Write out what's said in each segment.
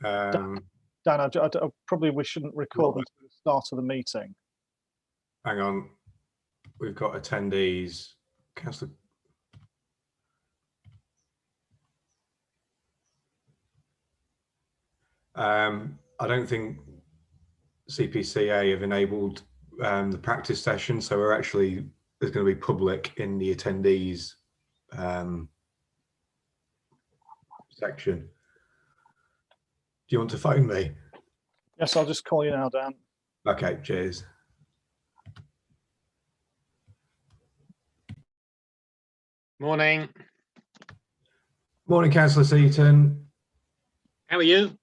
Dan, probably we shouldn't record until the start of the meeting. Hang on, we've got attendees. Councillor. I don't think CPCA have enabled the practice session, so there's going to be public in the attendees section. Do you want to phone me? Yes, I'll just call you now, Dan. Okay, cheers. Morning. Morning, Councillor Seaton. How are you?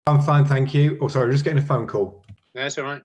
I'm fine, thank you. Oh, sorry, just getting a phone call. That's all right.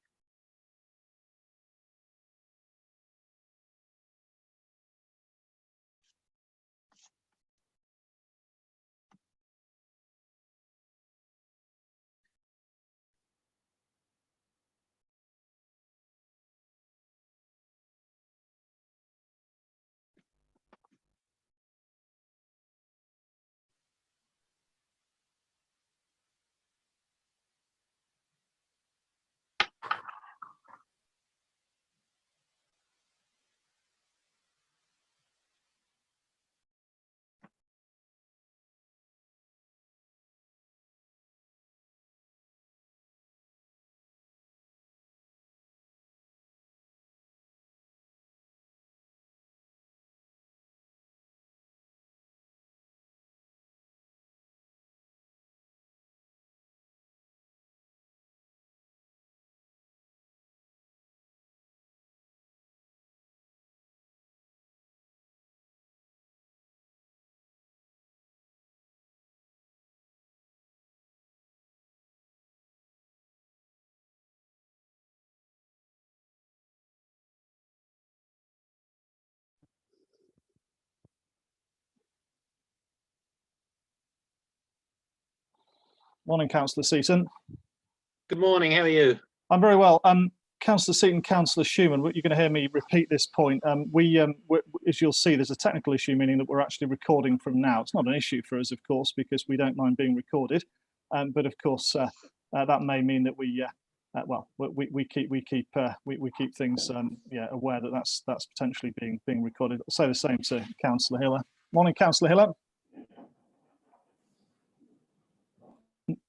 Morning, Councillor Seaton. Good morning. How are you? I'm very well. Councillor Seaton, Councillor Schumann, you're going to hear me repeat this point. As you'll see, there's a technical issue, meaning that we're actually recording from now. It's not an issue for us, of course, because we don't mind being recorded. But of course, that may mean that we keep things aware that that's potentially being recorded. I'll say the same to Councillor Hiller. Morning, Councillor Hiller.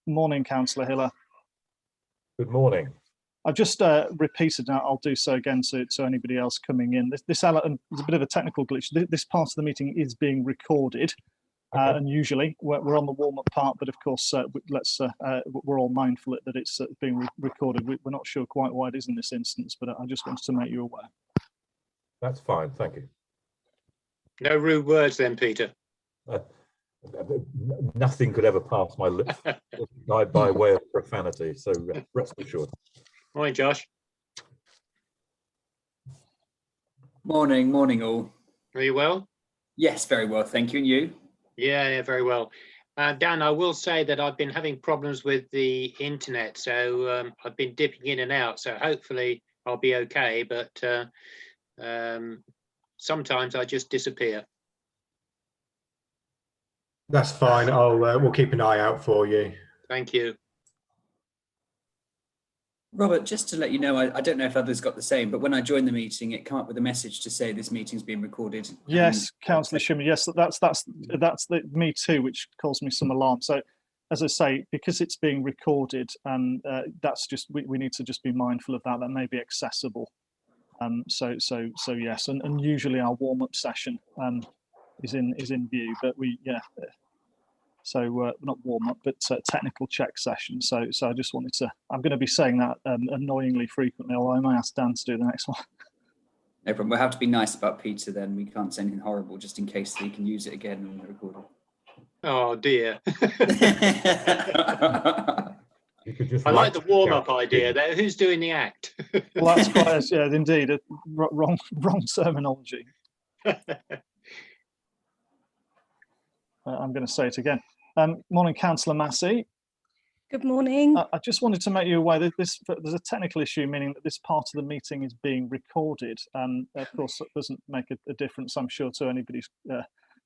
Morning, Councillor Hiller. Good morning. I've just repeated now. I'll do so again to anybody else coming in. There's a bit of a technical glitch. This part of the meeting is being recorded, okay. And usually we're on the warm-up part, but of course we're all mindful that it's being recorded. We're not sure quite why it is in this instance, but I just wanted to make you aware. That's fine, thank you. No rude words then, Peter. Nothing could ever pass my lips by way of profanity, so rest assured. Morning, Josh. Morning all. Are you well? Yes, very well, thank you. And you? Yeah, very well. Dan, I will say that I've been having problems with the internet, so I've been dipping in and out, so hopefully I'll be okay, but sometimes I just disappear. That's fine. We'll keep an eye out for you. Thank you. Robert, just to let you know, I don't know if others got the same, but when I joined the meeting, it came up with a message to say this meeting's being recorded. Yes, Councillor Schumann. Yes, that's me too, which caused me some alarm. So, as I say, because it's being recorded, and that's just we need to just be mindful of that. That may be accessible. So yes, and usually our warm-up session is in view, but not warm up, but technical check session. So I just wanted to. I'm going to be saying that annoyingly frequently, although I might ask Dan to do the next one. No problem. We'll have to be nice about Peter then. We can't say anything horrible, just in case he can use it again on the recorder. Oh dear. I like the warm-up idea there. Who's doing the act? Well, that's quite indeed a wrong terminology. I'm going to say it again. Morning, Councillor Massey. Good morning. I just wanted to make you aware that there's a technical issue, meaning that this part of the meeting is being recorded. Of course, it doesn't make a difference, I'm sure, to anybody's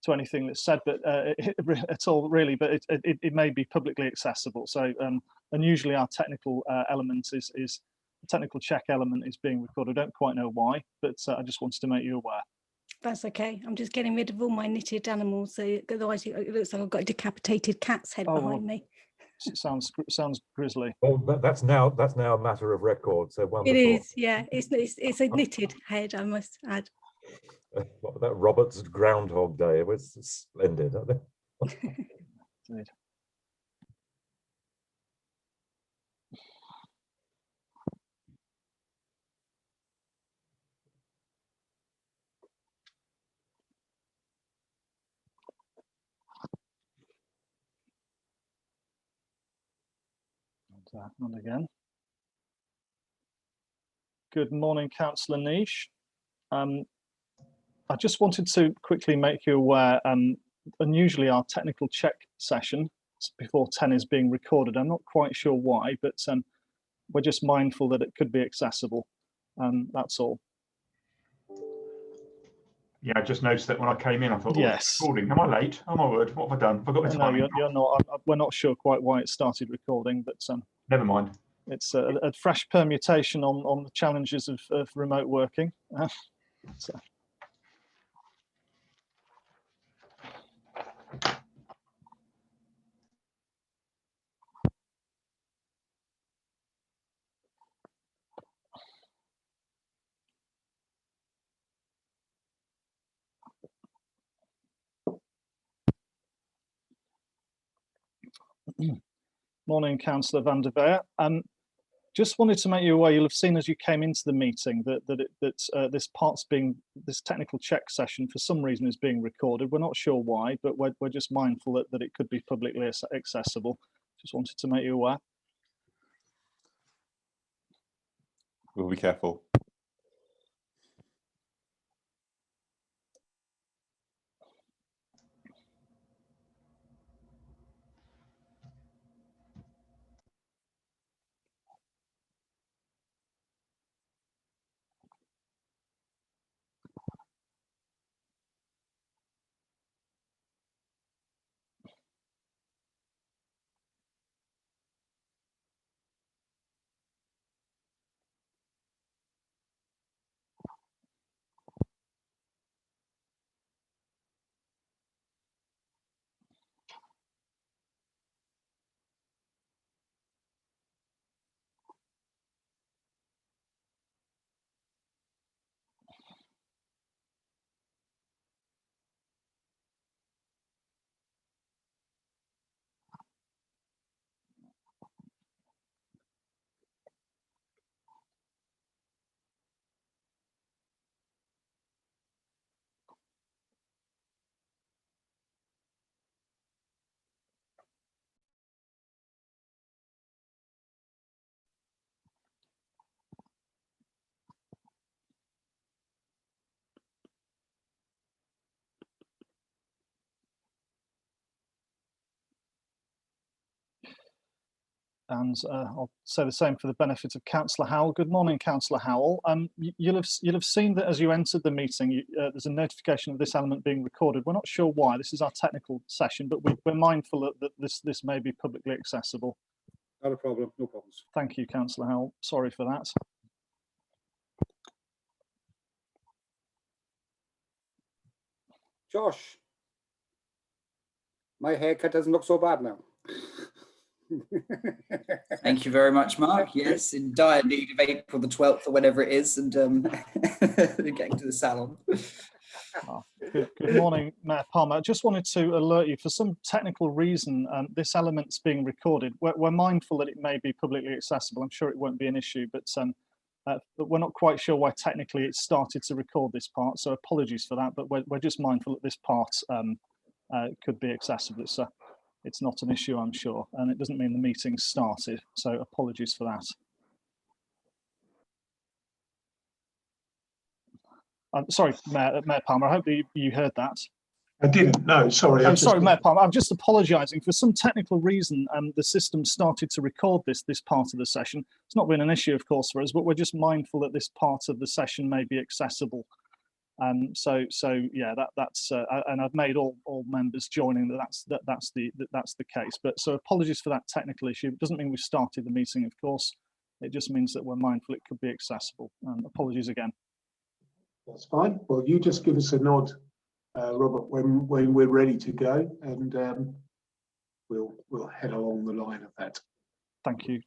to anything that's said, but at all really. But it may be publicly accessible. So and usually our technical element is the technical check element is being recorded. I don't quite know why, but I just wanted to make you aware. That's okay. I'm just getting rid of all my knitted animals, so otherwise it looks like I've got a decapitated cat's head behind me. Sounds grisly. Well, that's now a matter of record. So wonderful. It is, yeah. It's a knitted head, I must add. That Robert's Groundhog Day, it was splendid. Indeed. And again. Good morning, Councillor Niche. I just wanted to quickly make you aware, unusually our technical check session before 10 is being recorded. I'm not quite sure why, but we're just mindful that it could be accessible. That's all. Yeah, I just noticed that when I came in, I thought, yes. Oh, recording. Am I late? Oh my word, what have I done? Have I got my timing? No, you're not. We're not sure quite why it started recording, but never mind. It's a fresh permutation on the challenges of remote working. So. Morning, Councillor van der Veer. Just wanted to make you aware, you'll have seen as you came into the meeting that this technical check session for some reason is being recorded. We're not sure why, but we're just mindful that it could be publicly accessible. Just wanted to make you aware. We'll be careful. And I'll say the same for the benefit of Councillor Howell. Good morning, Councillor Howell. You'll have seen that as you entered the meeting, there's a notification of this element being recorded. We're not sure why. This is our technical session, but we're mindful that this may be publicly accessible. Not a problem, no problems. Thank you, Councillor Howell. Sorry for that. Josh, my haircut doesn't look so bad now. Thank you very much, Mark. Yes, in dire need of April the 12th or whatever it is, and getting to the salon. Good morning, Mayor Palmer. I just wanted to alert you, for some technical reason, this element's being recorded. We're mindful that it may be publicly accessible. I'm sure it won't be an issue, but we're not quite sure why technically it started to record this part, so apologies for that, but we're just mindful that this part could be accessible. It's not an issue, I'm sure, and it doesn't mean the meeting started, so apologies for that. I'm sorry, Mayor Palmer, I hope that you heard that. I didn't, no, sorry. I'm sorry, Mayor Palmer, I'm just apologising. For some technical reason, the system started to record this part of the session. It's not been an issue, of course, for us, but we're just mindful that this part of the session may be accessible. So yeah, that's and I've made all members joining that's the case. But so apologies for that technical issue. It doesn't mean we've started the meeting, of course. It just means that we're mindful it could be accessible. Apologies again. That's fine. Well, you just give us a nod, Robert, when we're ready to go, and we'll head along the line of that. Thank you.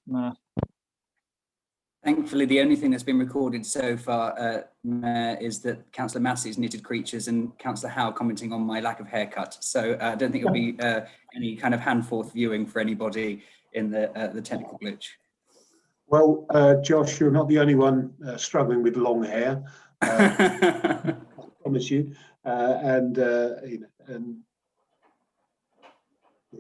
Thankfully, the only thing that's been recorded so far, Mayor, is that Councillor Massey's knitted creatures and Councillor Howe commenting on my lack of haircut. So I don't think it'll be any kind of hand-forth viewing for anybody in the technical glitch. Well, Josh, you're not the only one struggling with long hair. I promise you, and we're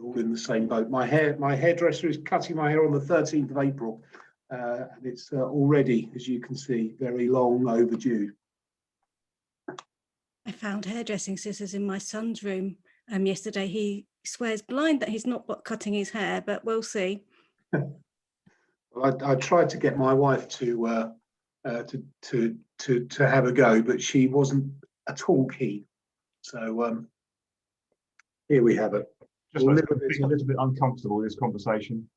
all in the same boat. My hairdresser is cutting my hair on the 13th of April. And it's already, as you can see, very long overdue. I found hairdressing scissors in my son's room yesterday. He swears blind that he's not cutting his hair, but we'll see. Well, I tried to get my wife to have a go, but she wasn't at all keen. So here we have it. Just a little bit uncomfortable, this conversation.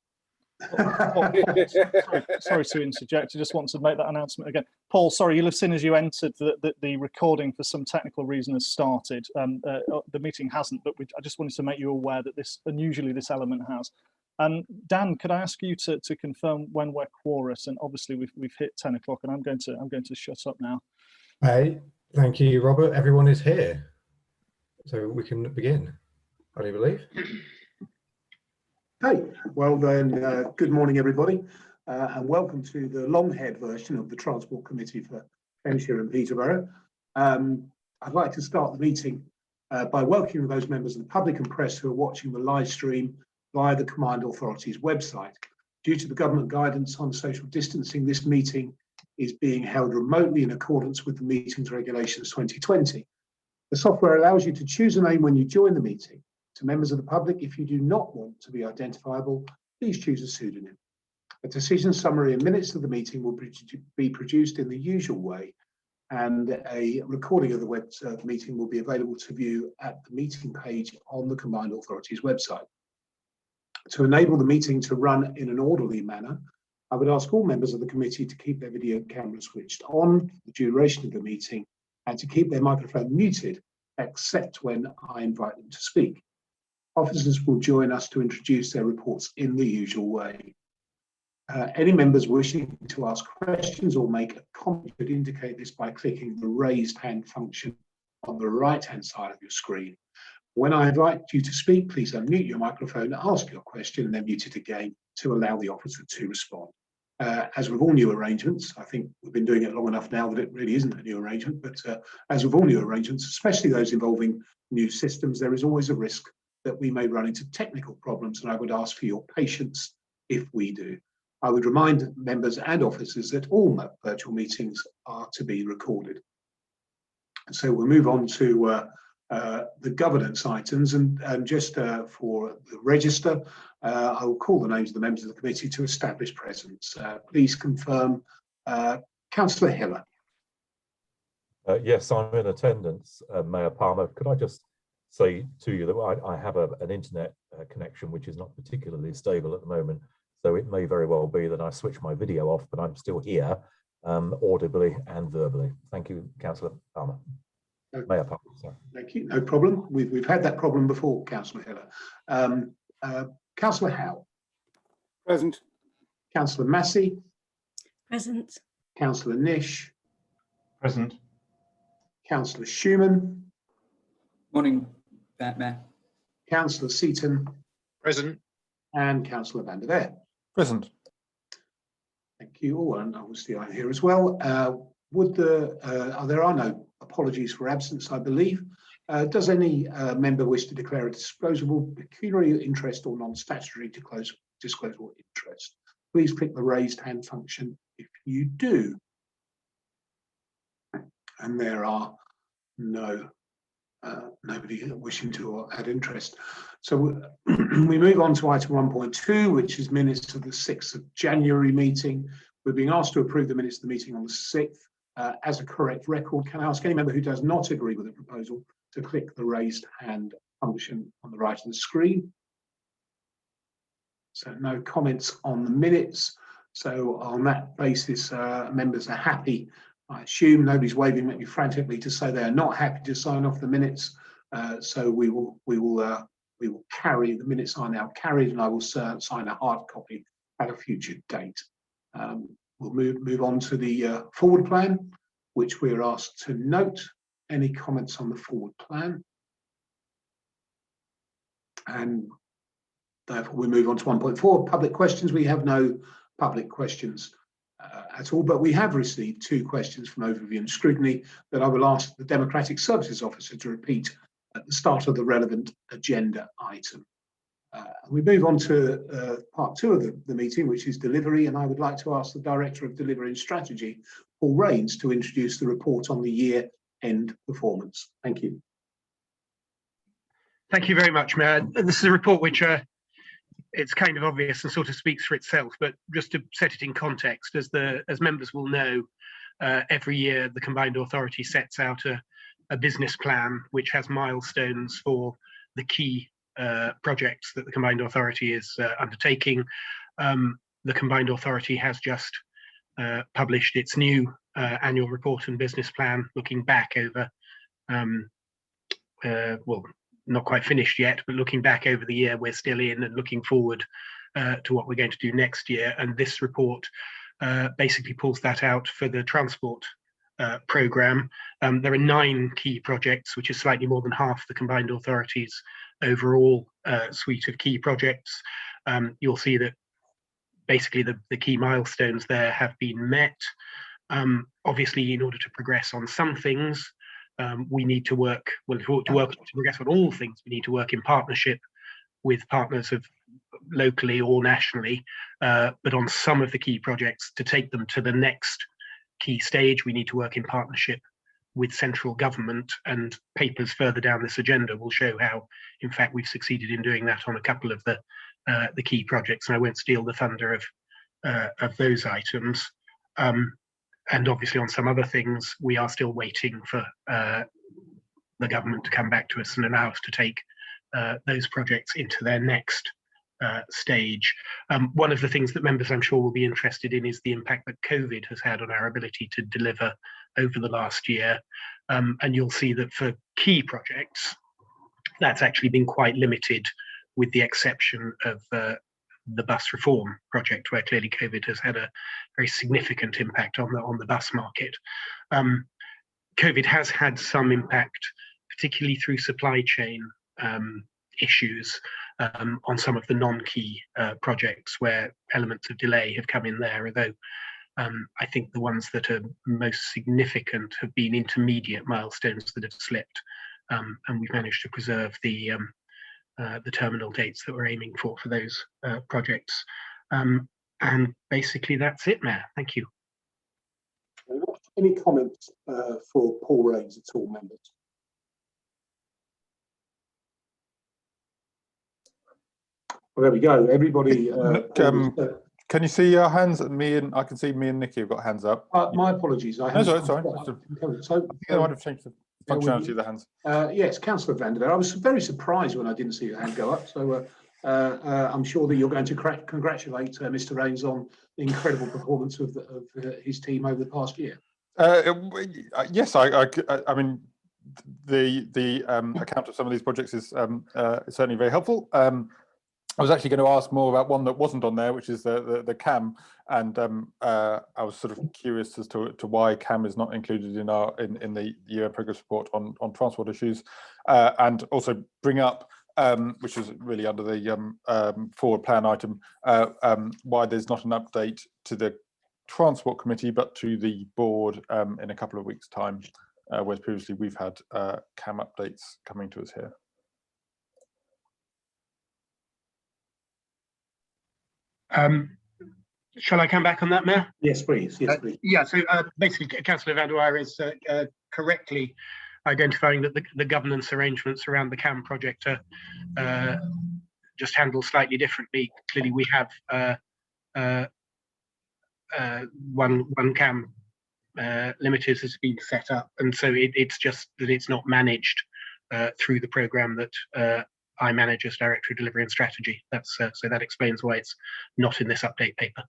Sorry to interject. I just want to make that announcement again. Paul, sorry, you'll have seen as you entered that the recording for some technical reason has started. The meeting hasn't, but I just wanted to make you aware that this, unusually this element has. Dan, could I ask you to confirm when we're quorate? And obviously we've hit 10 o'clock, and I'm going to shut up now. Hey, thank you, Robert. Everyone is here, so we can begin. I do believe. Hey, well then, good morning, everybody, and welcome to the long-haired version of the Transport Committee for Hampshire and Peterborough. I'd like to start the meeting by welcoming those members of the public and press who are watching the live stream via the Combined Authorities website. Due to the government guidance on social distancing, this meeting is being held remotely in accordance with the Meetings Regulations 2020. The software allows you to choose a name when you join the meeting. To members of the public, if you do not want to be identifiable, please choose a pseudonym. A decision summary and minutes of the meeting will be produced in the usual way, and a recording of the meeting will be available to view at the meeting page on the Combined Authorities website. To enable the meeting to run in an orderly manner, I would ask all members of the committee to keep their video cameras switched on for the duration of the meeting and to keep their microphone muted, except when I invite them to speak. Officers will join us to introduce their reports in the usual way. Any members wishing to ask questions or make a comment should indicate this by clicking the raised hand function on the right-hand side of your screen. When I invite you to speak, please unmute your microphone, ask your question, and then mute it again to allow the officer to respond. As with all new arrangements, I think we've been doing it long enough now that it really isn't a new arrangement, but as with all new arrangements, especially those involving new systems, there is always a risk that we may run into technical problems, and I would ask for your patience if we do. I would remind members and officers that all virtual meetings are to be recorded. So we'll move on to the governance items, and just for the register, I will call the names of the members of the committee to establish presence. Please confirm, Councillor Hiller. Yes, I'm in attendance, Mayor Palmer. Could I just say to you that I have an internet connection which is not particularly stable at the moment, so it may very well be that I switch my video off, but I'm still here audibly and verbally. Thank you, Councillor Palmer. Mayor Palmer, sorry. Thank you, no problem. We've had that problem before, Councillor Hiller. Councillor Howe. Present. Councillor Massey. Present. Councillor Nish. Present. Councillor Schumann. Morning, Mayor. Councillor Seaton. Present. And Councillor van der Veer. Present. Thank you all, and obviously I'm here as well. There are no apologies for absence, I believe. Does any member wish to declare a disclosable pecuniary interest or non-statutory disclosable interest? Please click the raised hand function if you do. And there are nobody wishing to add interest. So we move on to item 1.2, which is minutes of the 6th of January meeting. We're being asked to approve the minutes of the meeting on the 6th. as a correct record. Can I ask any member who does not agree with the proposal to click the raised hand function on the right of the screen? So no comments on the minutes. So on that basis, members are happy. I assume nobody's waving at me frantically to say they are not happy to sign off the minutes. So we will carry the minutes are now carried, and I will sign a hard copy at a future date. We'll move on to the forward plan, which we're asked to note. Any comments on the forward plan? And therefore we move on to 1.4, public questions. We have no public questions at all, but we have received 2 questions from overview and scrutiny that I will ask the Democratic Services Officer to repeat at the start of the relevant agenda item. We move on to part 2 of the meeting, which is delivery, and I would like to ask the Director of Delivery and Strategy, Paul Raynes, to introduce the report on the year-end performance. Thank you. Thank you very much, Mayor. This is a report which it's kind of obvious and sort of speaks for itself, but just to set it in context, as members will know, every year the Combined Authority sets out a business plan which has milestones for the key projects that the Combined Authority is undertaking. The Combined Authority has just published its new annual report and business plan, looking back over, well, not quite finished yet, but looking back over the year we're still in and looking forward to what we're going to do next year. And this report basically pulls that out for the transport programme. There are 9 key projects, which is slightly more than half the Combined Authority's overall suite of key projects. You'll see that basically the key milestones there have been met. Obviously, in order to progress on some things, we need to work, well, to progress on all things, we need to work in partnership with partners of locally or nationally, but on some of the key projects, to take them to the next key stage, we need to work in partnership with central government, and papers further down this agenda will show how, in fact, we've succeeded in doing that on a couple of the key projects, and I won't steal the thunder of those items. And obviously on some other things, we are still waiting for the government to come back to us and allow us to take those projects into their next stage. One of the things that members, I'm sure, will be interested in is the impact that COVID has had on our ability to deliver over the last year. And you'll see that for key projects, that's actually been quite limited, with the exception of the bus reform project, where clearly COVID has had a very significant impact on the bus market. COVID has had some impact, particularly through supply chain issues, on some of the non-key projects where elements of delay have come in there, although I think the ones that are most significant have been intermediate milestones that have slipped, and we've managed to preserve the terminal dates that we're aiming for those projects. And basically that's it, Mayor. Thank you. Any comments for Paul Raynes at all, members? Well, there we go. Everybody. Can you see your hands? I can see me and Nicky have got hands up. My apologies. No, sorry. So I think I might have changed the functionality of the hands. Yes, Councillor van der Veer. I was very surprised when I didn't see your hand go up. So I'm sure that you're going to congratulate Mr. Raynes on the incredible performance of his team over the past year. Yes, I mean, the account of some of these projects is certainly very helpful. I was actually going to ask more about one that wasn't on there, which is the CAM, and I was sort of curious as to why CAM is not included in the year progress report on transport issues, and also bring up, which is really under the forward plan item, why there's not an update to the Transport Committee but to the board in a couple of weeks' time, whereas previously we've had CAM updates coming to us here. Shall I come back on that, Mayor? Yes, please. Yes, please. Yeah, so basically, Councillor van der Veer is correctly identifying that the governance arrangements around the CAM project are just handled slightly differently. Clearly, we have one CAM limiters has been set up, and so it's just that it's not managed through the program that I manage as Director of Delivery and Strategy. That's so that explains why it's not in this update paper.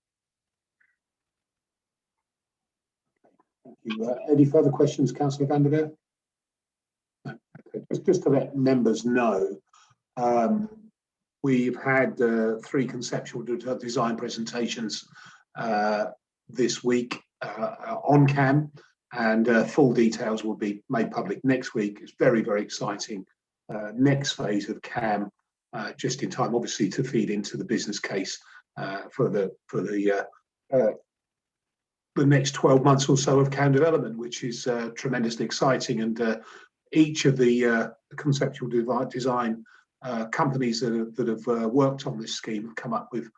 Thank you. Any further questions, Councillor van der Veer? No. Okay. Just to let members know, we've had 3 conceptual design presentations this week on CAM, and full details will be made public next week. It's very, very exciting. Next phase of CAM, just in time, obviously, to feed into the business case for the next 12 months or so of CAM development, which is tremendously exciting. And each of the conceptual design companies that have worked on this scheme have come up with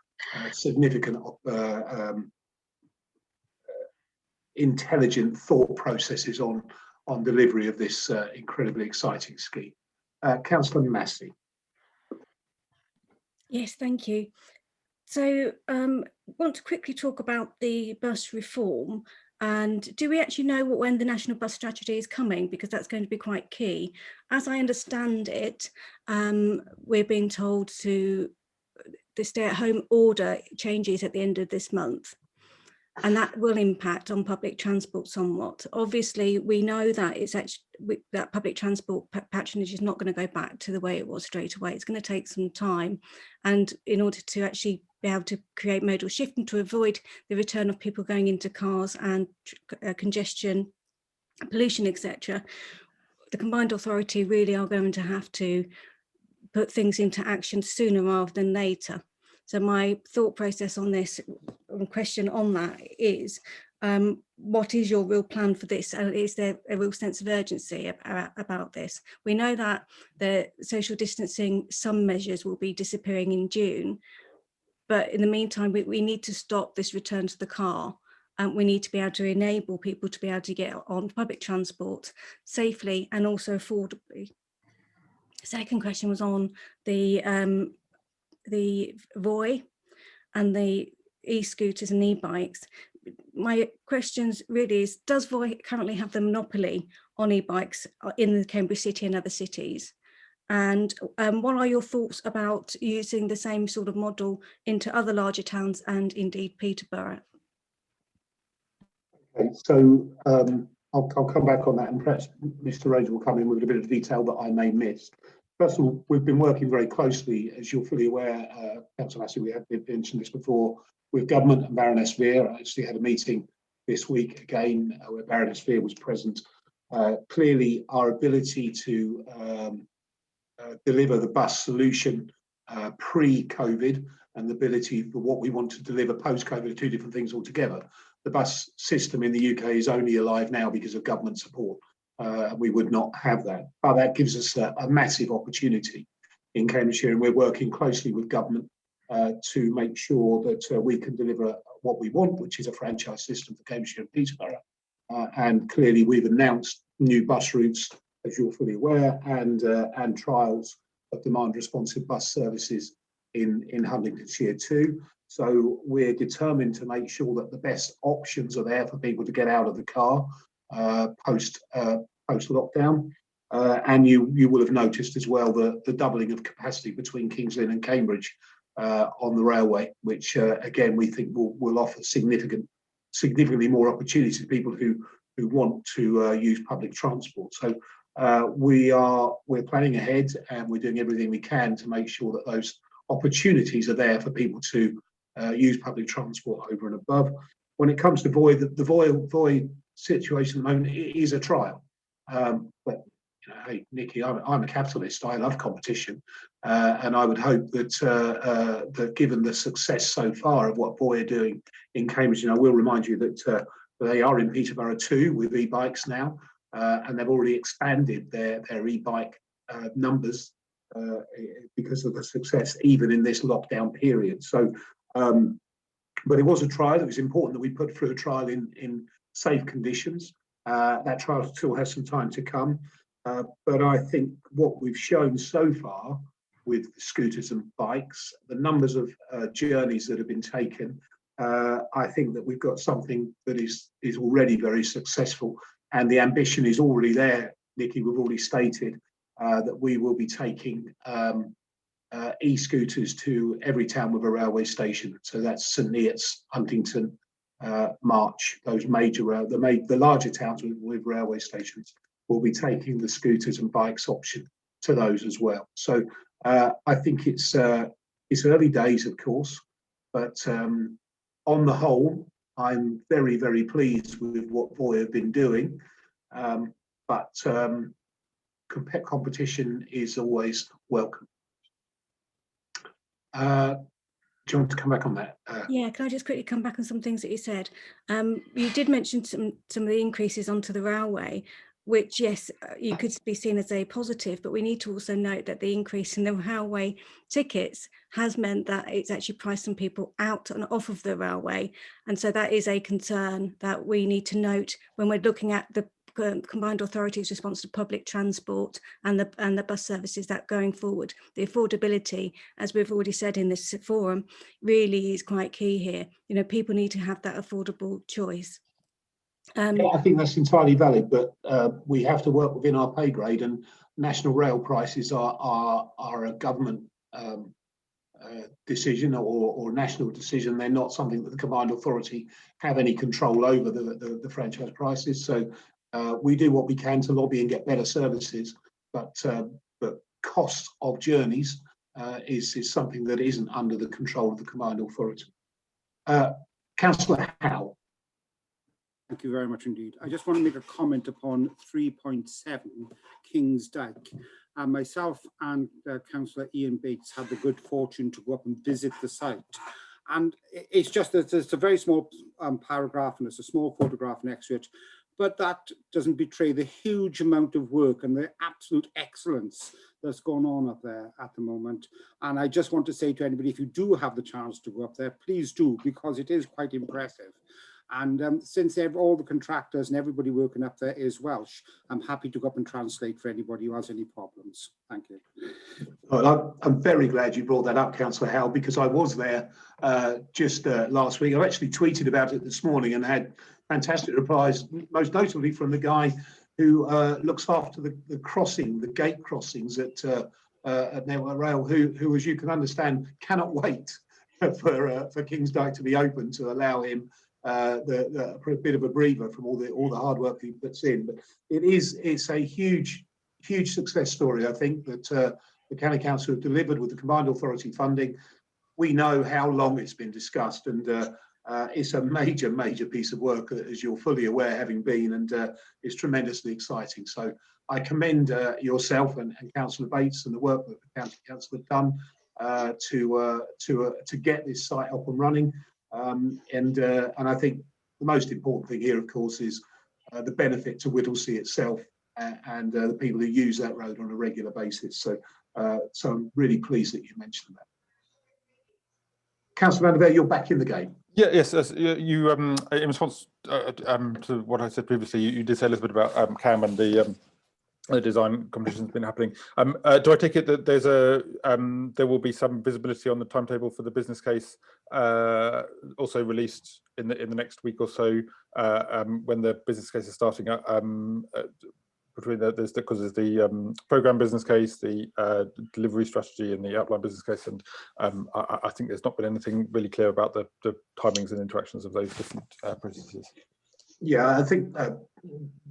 significant intelligent thought processes on delivery of this incredibly exciting scheme. Councillor Massey. Yes, thank you. So want to quickly talk about the bus reform, and do we actually know when the national bus strategy is coming, because that's going to be quite key. As I understand it, we're being told the stay-at-home order changes at the end of this month, and that will impact on public transport somewhat. Obviously, we know that that public transport patronage is not going to go back to the way it was straight away. It's going to take some time, and in order to actually be able to create modal shift and to avoid the return of people going into cars and congestion, pollution, etc., the combined authority really are going to have to put things into action sooner rather than later. So my thought process on this question on that is, what is your real plan for this? And is there a real sense of urgency about this? We know that the social distancing, some measures will be disappearing in June, but in the meantime, we need to stop this return to the car. We need to be able to enable people to be able to get on public transport safely and also affordably. Second question was on the VOI and the e-scooters and e-bikes. My questions really is, does VOI currently have the monopoly on e-bikes in the Cambridge City and other cities? And what are your thoughts about using the same sort of model into other larger towns and indeed Peterborough? Okay, so I'll come back on that, and perhaps Mr. Raynes will come in with a bit of detail that I may miss. First of all, we've been working very closely, as you're fully aware, Councillor Massey, we have mentioned this before, with government and Baroness Veer. I actually had a meeting this week again where Baroness Veer was present. Clearly, our ability to deliver the bus solution pre-COVID and the ability for what we want to deliver post-COVID are 2 different things altogether. The bus system in the UK is only alive now because of government support. We would not have that, but that gives us a massive opportunity in Cambridgeshire, and we're working closely with government to make sure that we can deliver what we want, which is a franchise system for Cambridgeshire and Peterborough. And clearly, we've announced new bus routes, as you're fully aware, and trials of demand-responsive bus services in Huntingdonshire too. So we're determined to make sure that the best options are there for people to get out of the car post lockdown. And you will have noticed as well the doubling of capacity between Kings Lynn and Cambridge on the railway, which again we think will offer significantly more opportunity to people who want to use public transport. So we're planning ahead, and we're doing everything we can to make sure that those opportunities are there for people to use public transport over and above. When it comes to VOI, the VOI situation at the moment is a trial. But you know, hey, Nicky, I'm a capitalist. I love competition, and I would hope that that given the success so far of what VOI are doing in Cambridge, and I will remind you that they are in Peterborough too with e-bikes now, and they've already expanded their e-bike numbers because of the success even in this lockdown period. So, but it was a trial. It was important that we put through a trial in safe conditions. That trial still has some time to come, but I think what we've shown so far with scooters and bikes, the numbers of journeys that have been taken, I think that we've got something that is already very successful, and the ambition is already there. Nicky, we've already stated that we will be taking e-scooters to every town with a railway station. So that's St Neots, Huntington, March, those major, the larger towns with railway stations will be taking the scooters and bikes option to those as well. So I think it's early days, of course, but on the whole, I'm very, very pleased with what Voy have been doing. But competition is always welcome. Do you want to come back on that? Yeah, can I just quickly come back on some things that you said? You did mention some of the increases onto the railway, which, yes, you could be seen as a positive, but we need to also note that the increase in the railway tickets has meant that it's actually priced some people out and off of the railway. And so that is a concern that we need to note when we're looking at the combined authority's response to public transport and the bus services, that going forward, the affordability, as we've already said in this forum, really is quite key here. You know, people need to have that affordable choice. Yeah, I think that's entirely valid, but we have to work within our pay grade, and national rail prices are a government decision or national decision. They're not something that the combined authority have any control over, the franchise prices. So we do what we can to lobby and get better services, but cost of journeys is something that isn't under the control of the combined authority. Councillor Howe. Thank you very much indeed. I just want to make a comment upon 3.7 King's Dyke. Myself and Councillor Ian Bates had the good fortune to go up and visit the site. And it's just that it's a very small paragraph, and it's a small photograph next to it, but that doesn't betray the huge amount of work and the absolute excellence that's going on up there at the moment. And I just want to say to anybody, if you do have the chance to go up there, please do, because it is quite impressive. And since all the contractors and everybody working up there is Welsh, I'm happy to go up and translate for anybody who has any problems. Thank you. Well, I'm very glad you brought that up, Councillor Howe, because I was there just last week. I've actually tweeted about it this morning and had fantastic replies, most notably from the guy who looks after the crossing, the gate crossings at Network Rail, who, as you can understand, cannot wait for King's Dyke to be open to allow him a bit of a breather from all the hard work he puts in. But it's a huge success story, I think, that the County Council have delivered with the combined authority funding. We know how long it's been discussed, and it's a major piece of work, as you're fully aware, having been, and it's tremendously exciting. So I commend yourself and Councillor Bates and the work that the County Council have done to get this site up and running. And I think the most important thing here, of course, is the benefit to Whittlesea itself and the people who use that road on a regular basis. So I'm really pleased that you mentioned that. Councillor Van der Veer, you're back in the game. Yeah, yes. You in response to what I said previously, you did say a little bit about CAM and the design competition has been happening. Do I take it that there will be some visibility on the timetable for the business case also released in the next week or so when the business case is starting up? Between there's the program business case, the delivery strategy, and the outline business case, and I think there's not been anything really clear about the timings and interactions of those different processes. Yeah, I think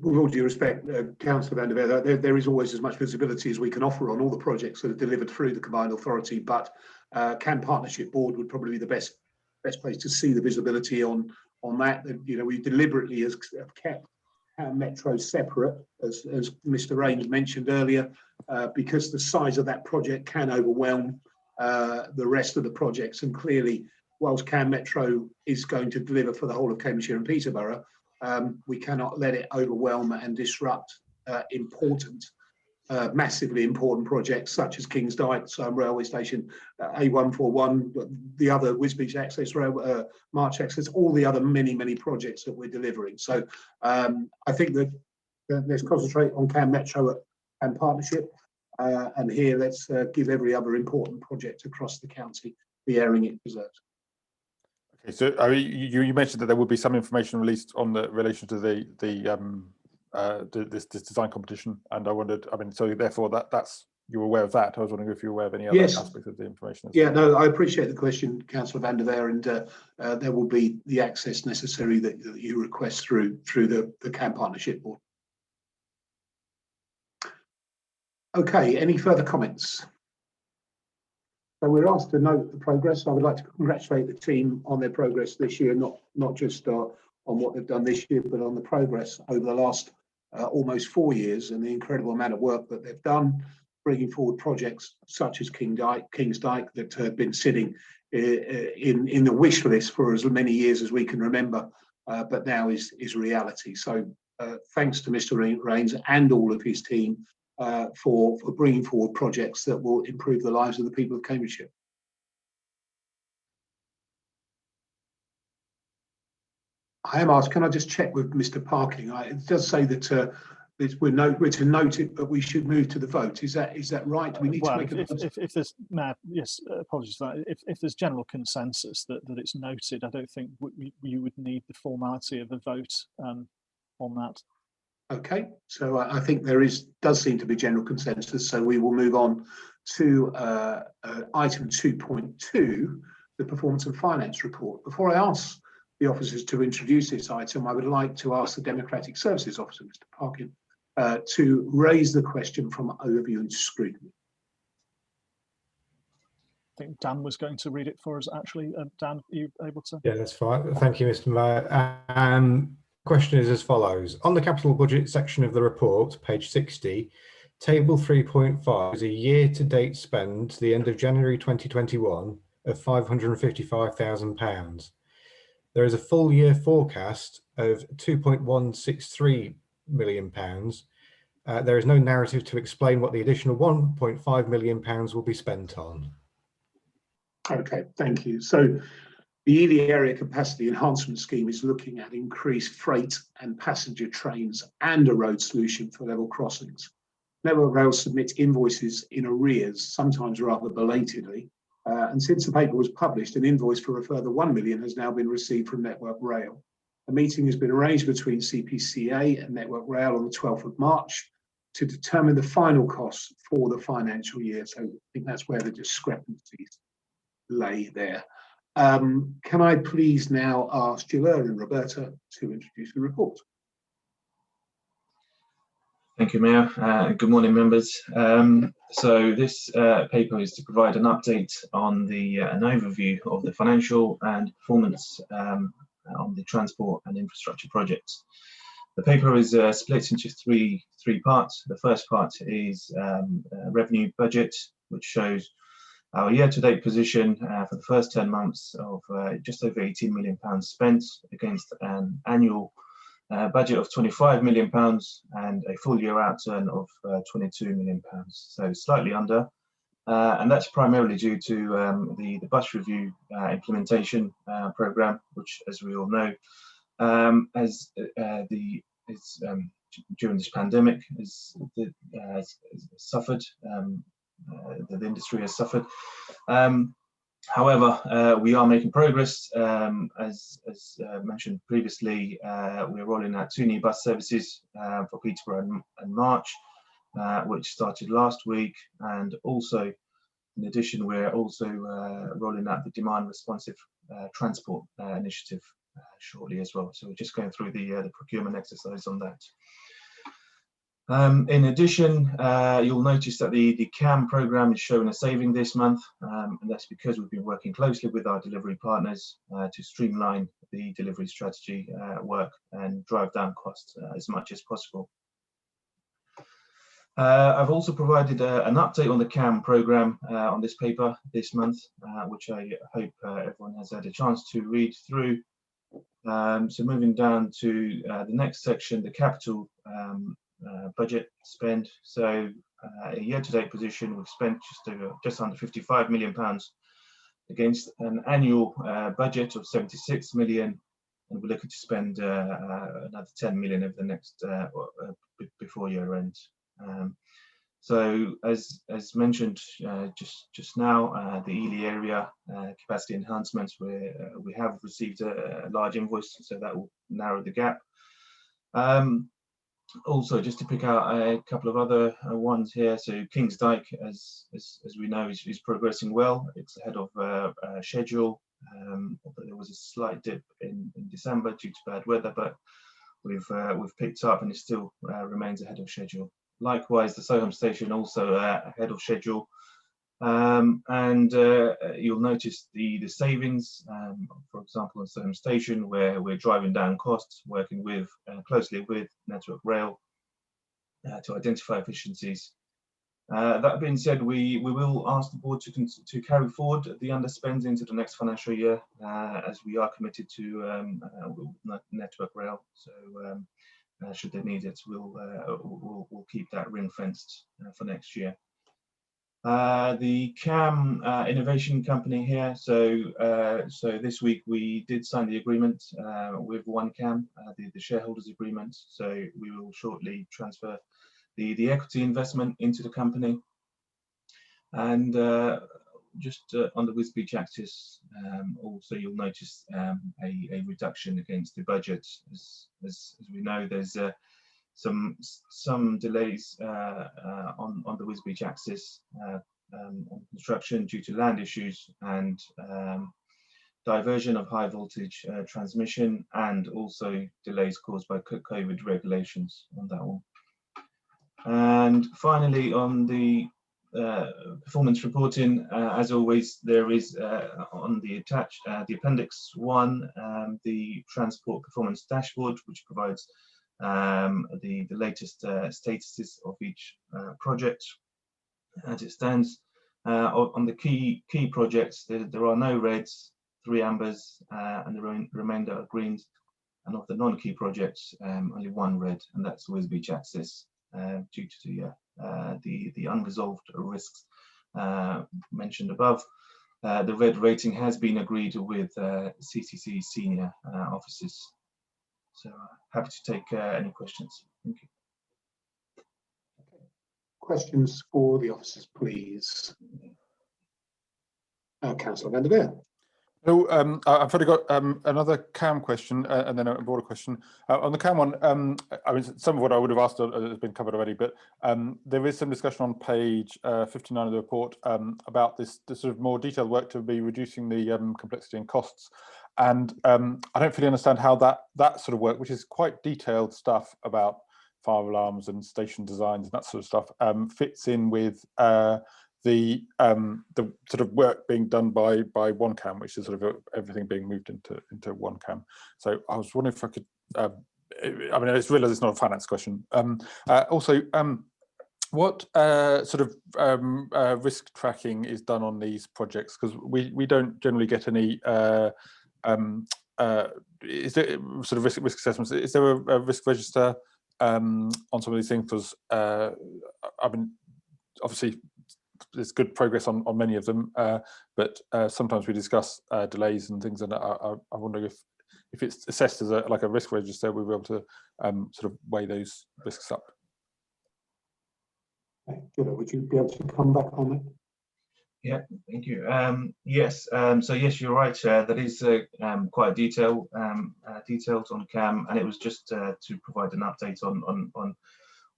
with all due respect, Councillor Van der Veer, there is always as much visibility as we can offer on all the projects that are delivered through the combined authority, but CAM Partnership Board would probably be the best place to see the visibility on that. You know, we deliberately have kept Metro separate, as Mr. Raynes mentioned earlier, because the size of that project can overwhelm the rest of the projects. And clearly, whilst CAM Metro is going to deliver for the whole of Cambridgeshire and Peterborough, we cannot let it overwhelm and disrupt massively important projects such as King's Dyke Railway Station, A141, the other Wisbech Access Rail, March Access, all the other many projects that we're delivering. So I think that let's concentrate on CAM Metro and Partnership, and here let's give every other important project across the county the airing it deserves. Okay, so I mean, you mentioned that there would be some information released on the relation to this design competition, and I wondered, I mean, so therefore that's you're aware of that. I was wondering if you're aware of any other aspects of the information. Yeah, no, I appreciate the question, Councillor van der Veer, and there will be the access necessary that you request through the CAM Partnership Board. Okay, any further comments? So we're asked to note the progress. I would like to congratulate the team on their progress this year, not just on what they've done this year, but on the progress over the last almost 4 years and the incredible amount of work that they've done, bringing forward projects such as King's Dyke that have been sitting in the wish list for as many years as we can remember, but now is reality. So thanks to Mr. Raynes and all of his team for bringing forward projects that will improve the lives of the people of Cambridgeshire. I am asked, can I just check with Mr. Parkin? It does say that we're to note it, but we should move to the vote. Is that right? Do we need to make a vote? If there's, yes, apologies for that. If there's general consensus that it's noted, I don't think you would need the formality of a vote on that. Okay, so I think there does seem to be general consensus. So we will move on to item 2.2, the performance and finance report. Before I ask the officers to introduce this item, I would like to ask the Democratic Services Officer, Mr. Parkin, to raise the question from overview and scrutiny. I think Dan was going to read it for us, actually. Dan, are you able to? Yeah, that's fine. Thank you, Mr. Mayor. Question is as follows. On the capital budget section of the report, page 60, table 3.5 is a year-to-date spend to the end of January 2021 of £555,000. There is a full year forecast of £2.163 million. There is no narrative to explain what the additional £1.5 million will be spent on. Okay, thank you. So the Ely Area Capacity Enhancement Scheme is looking at increased freight and passenger trains and a road solution for level crossings. Network Rail submits invoices in arrears, sometimes rather belatedly, and since the paper was published, an invoice for a further £1 million has now been received from Network Rail. A meeting has been arranged between CPCA and Network Rail on the 12th of March to determine the final costs for the financial year. So I think that's where the discrepancies lay there. Can I please now ask Cllr and Roberta to introduce the report? Thank you, Mayor. Good morning, members. So this paper is to provide an update on an overview of the financial and performance on the transport and infrastructure projects. The paper is split into three parts. The first part is revenue budget, which shows our year-to-date position for the first 10 months of just over £18 million spent against an annual budget of £25 million and a full year outturn of £22 million. So slightly under, and that's primarily due to the bus review implementation program, which, as we all know, during this pandemic has suffered. The industry has suffered. However, we are making progress. As mentioned previously, we're rolling out 2 new bus services for Peterborough and March, which started last week. And also, in addition, we're also rolling out the demand responsive transport initiative shortly as well. So we're just going through the procurement exercise on that. In addition, you'll notice that the CAM programme is showing a saving this month, and that's because we've been working closely with our delivery partners to streamline the delivery strategy work and drive down costs as much as possible. I've also provided an update on the CAM programme on this paper this month, which I hope everyone has had a chance to read through. So moving down to the next section, the capital budget spend. So a year-to-date position, we've spent just under £55 million against an annual budget of £76 million, and we're looking to spend another £10 million over the next before year end. So as mentioned just now, the Ely area capacity enhancements, where we have received a large invoice, so that will narrow the gap. Also, just to pick out a couple of other ones here. So King's Dyke, as we know, is progressing well. It's ahead of schedule. There was a slight dip in December due to bad weather, but we've picked up, and it still remains ahead of schedule. Likewise, the Soham station also ahead of schedule. And you'll notice the savings, for example, on Soham station, where we're driving down costs, working with closely with Network Rail to identify efficiencies. That being said, we will ask the board to carry forward the underspends into the next financial year, as we are committed to Network Rail. So should they need it, we'll keep that ring fenced for next year. The CAM innovation company here. So this week we did sign the agreement with OneCam, the shareholders agreement. So we will shortly transfer the equity investment into the company. And just on the Wisbech axis, also you'll notice a reduction against the budget. As we know, there's some delays on the Wisbech axis on construction due to land issues and diversion of high voltage transmission, and also delays caused by COVID regulations on that one. And finally, on the performance reporting, as always, there is on the attached, the Appendix 1, the transport performance dashboard, which provides the latest statuses of each project as it stands. On the key projects, there are no reds, 3 ambers, and the remainder are greens. And of the non-key projects, only 1 red, and that's Wisbech axis, due to the unresolved risks mentioned above. The red rating has been agreed with CCC senior officers. So happy to take any questions. Thank you. Questions for the officers, please. Councillor van der Veer. So I've already got another CAM question and then a broader question. On the CAM one, I mean, some of what I would have asked has been covered already, but there is some discussion on page 59 of the report about this sort of more detailed work to be reducing the complexity and costs. And I don't fully understand how that sort of work, which is quite detailed stuff about fire alarms and station designs and that sort of stuff, fits in with the sort of work being done by OneCam, which is sort of everything being moved into OneCam. So I was wondering if I could, I mean, I just realised it's not a finance question. Also, what sort of risk tracking is done on these projects? Because we don't generally get any. Is there sort of risk assessments? Is there a risk register on some of these things? Because I mean, obviously, there's good progress on many of them, but sometimes we discuss delays and things, and I wonder if it's assessed as like a risk register, we'll be able to sort of weigh those risks up. Would you be able to come back on that? Yeah, thank you. Yes, so yes, you're right. That is quite detailed on CAM, and it was just to provide an update on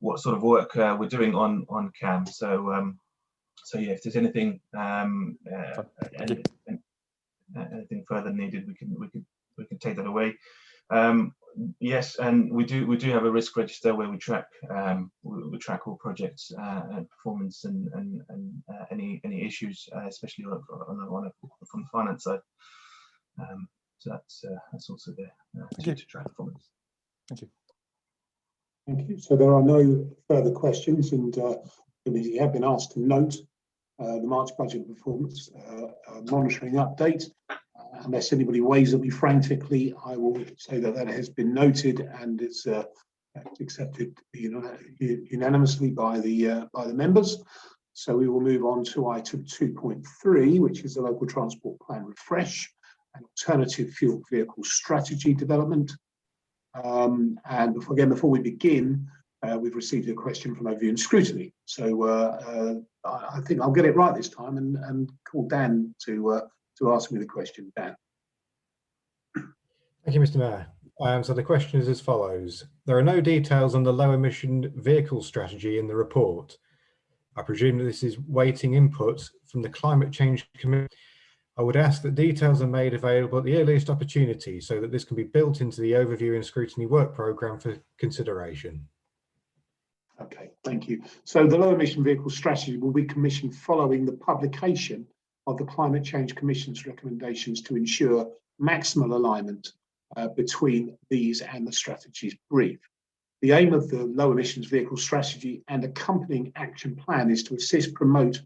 what sort of work we're doing on CAM. So yeah, if there's anything anything further needed, we can take that away. Yes, and we do have a risk register where we track all projects and performance and any issues, especially from the finance side. So that's also there to track performance. Thank you. Thank you. So there are no further questions, and you have been asked to note the March budget performance monitoring update. Unless anybody waves at me frantically, I will say that has been noted and it's accepted unanimously by the members. So we will move on to item 2.3, which is the local transport plan refresh and alternative fuel vehicle strategy development. And before we begin, we've received a question from Overview and Scrutiny. So I think I'll get it right this time and call Dan to ask me the question. Dan. Thank you, Mr. Mayor. So the question is as follows. There are no details on the low emission vehicle strategy in the report. I presume that this is waiting input from the Climate Change Committee. I would ask that details are made available at the earliest opportunity so that this can be built into the Overview and Scrutiny work programme for consideration. Okay, thank you. So the low emission vehicle strategy will be commissioned following the publication of the Climate Change Commission's recommendations to ensure maximal alignment between these and the strategy's brief. The aim of the low emissions vehicle strategy and accompanying action plan is to assist, promote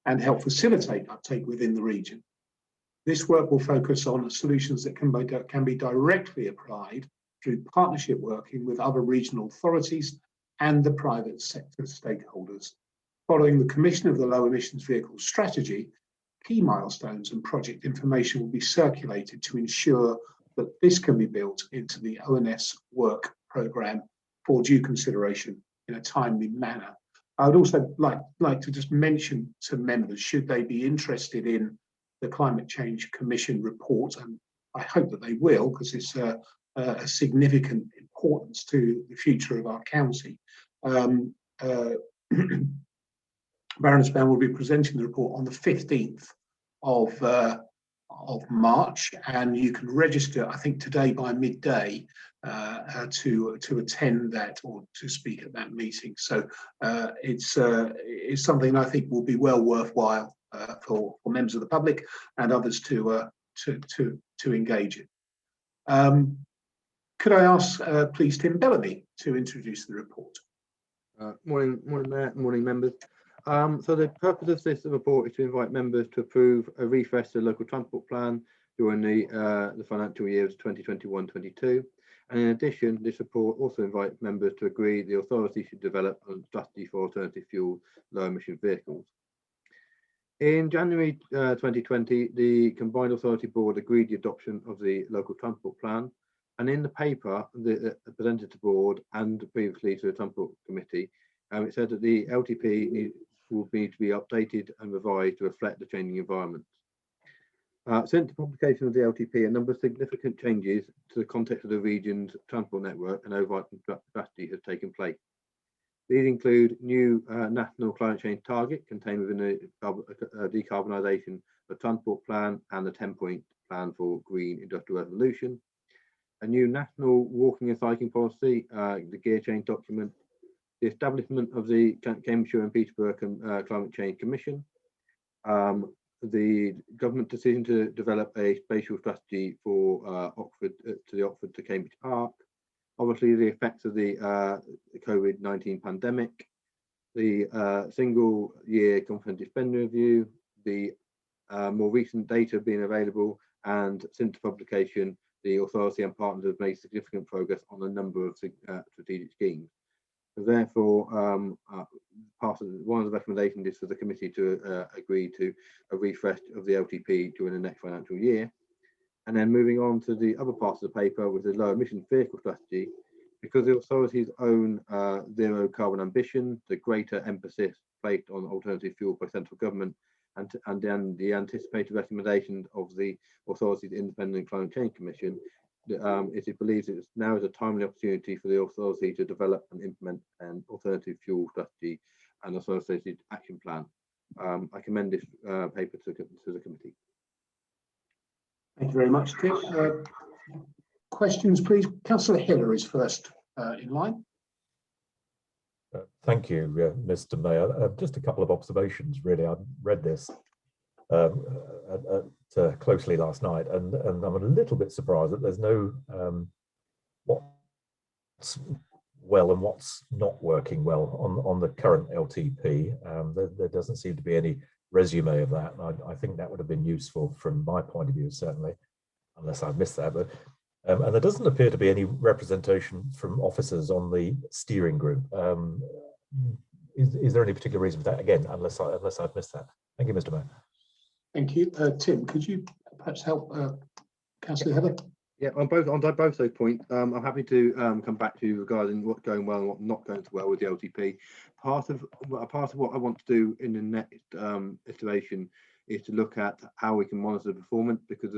and help facilitate uptake within the region. This work will focus on solutions that can be directly applied through partnership working with other regional authorities and the private sector stakeholders. Following the commission of the low emissions vehicle strategy, key milestones and project information will be circulated to ensure that this can be built into the ONS work programme for due consideration in a timely manner. I would also like to just mention to members, should they be interested in the Climate Change Commission report, and I hope that they will, because it's a significant importance to the future of our county. Baroness Bell will be presenting the report on the 15th of March, and you can register, I think today by midday, to attend that or to speak at that meeting. So it's something I think will be well worthwhile for members of the public and others to engage in. Could I ask, please, Tim Bellamy to introduce the report? Morning, Mayor, morning, members. So the purpose of this report is to invite members to approve a refresh of the local transport plan during the financial years 2021-22. And in addition, this report also invites members to agree the authority should develop a strategy for alternative fuel low emission vehicles. In January 2020, the Combined Authority Board agreed the adoption of the local transport plan. And in the paper presented to the board and previously to the Transport Committee, it said that the LTP will need to be updated and revised to reflect the changing environment. Since the publication of the LTP, a number of significant changes to the context of the region's transport network and overarching strategy has taken place. These include new national climate change target contained within the decarbonisation of transport plan and the 10-point plan for green industrial revolution, a new national walking and cycling policy, the gear change document, the establishment of the Cambridgeshire and Peterborough Climate Change Commission, the government decision to develop a spatial strategy for Oxford to the Oxford to Cambridge Park, obviously the effects of the COVID-19 pandemic, the single year comprehensive spending review, the more recent data being available, and since publication, the authority and partners have made significant progress on a number of strategic schemes. So therefore, one of the recommendations is for the committee to agree to a refresh of the LTP during the next financial year. And then moving on to the other parts of the paper with the low emission vehicle strategy, because the authority's own zero carbon ambition, the greater emphasis placed on alternative fuel by central government, and then the anticipated recommendations of the authority's independent climate change commission, it believes that now is a timely opportunity for the authority to develop and implement an alternative fuel strategy and associated action plan. I commend this paper to the committee. Thank you very much, Tim. Questions, please. Councillor Hiller is first in line. Thank you, Mr. Mayor. Just a couple of observations, really. I read this closely last night, and I'm a little bit surprised that there's no what's well and what's not working well on the current LTP. There doesn't seem to be any resume of that. I think that would have been useful from my point of view, certainly, unless I've missed that. But and there doesn't appear to be any representation from officers on the steering group. Is there any particular reason for that? Again, unless I've missed that. Thank you, Mr. Mayor. Thank you. Tim, could you perhaps help Councillor Heather? Yeah, on both those points, I'm happy to come back to you regarding what's going well and what's not going so well with the LTP. Part of what I want to do in the next iteration is to look at how we can monitor the performance, because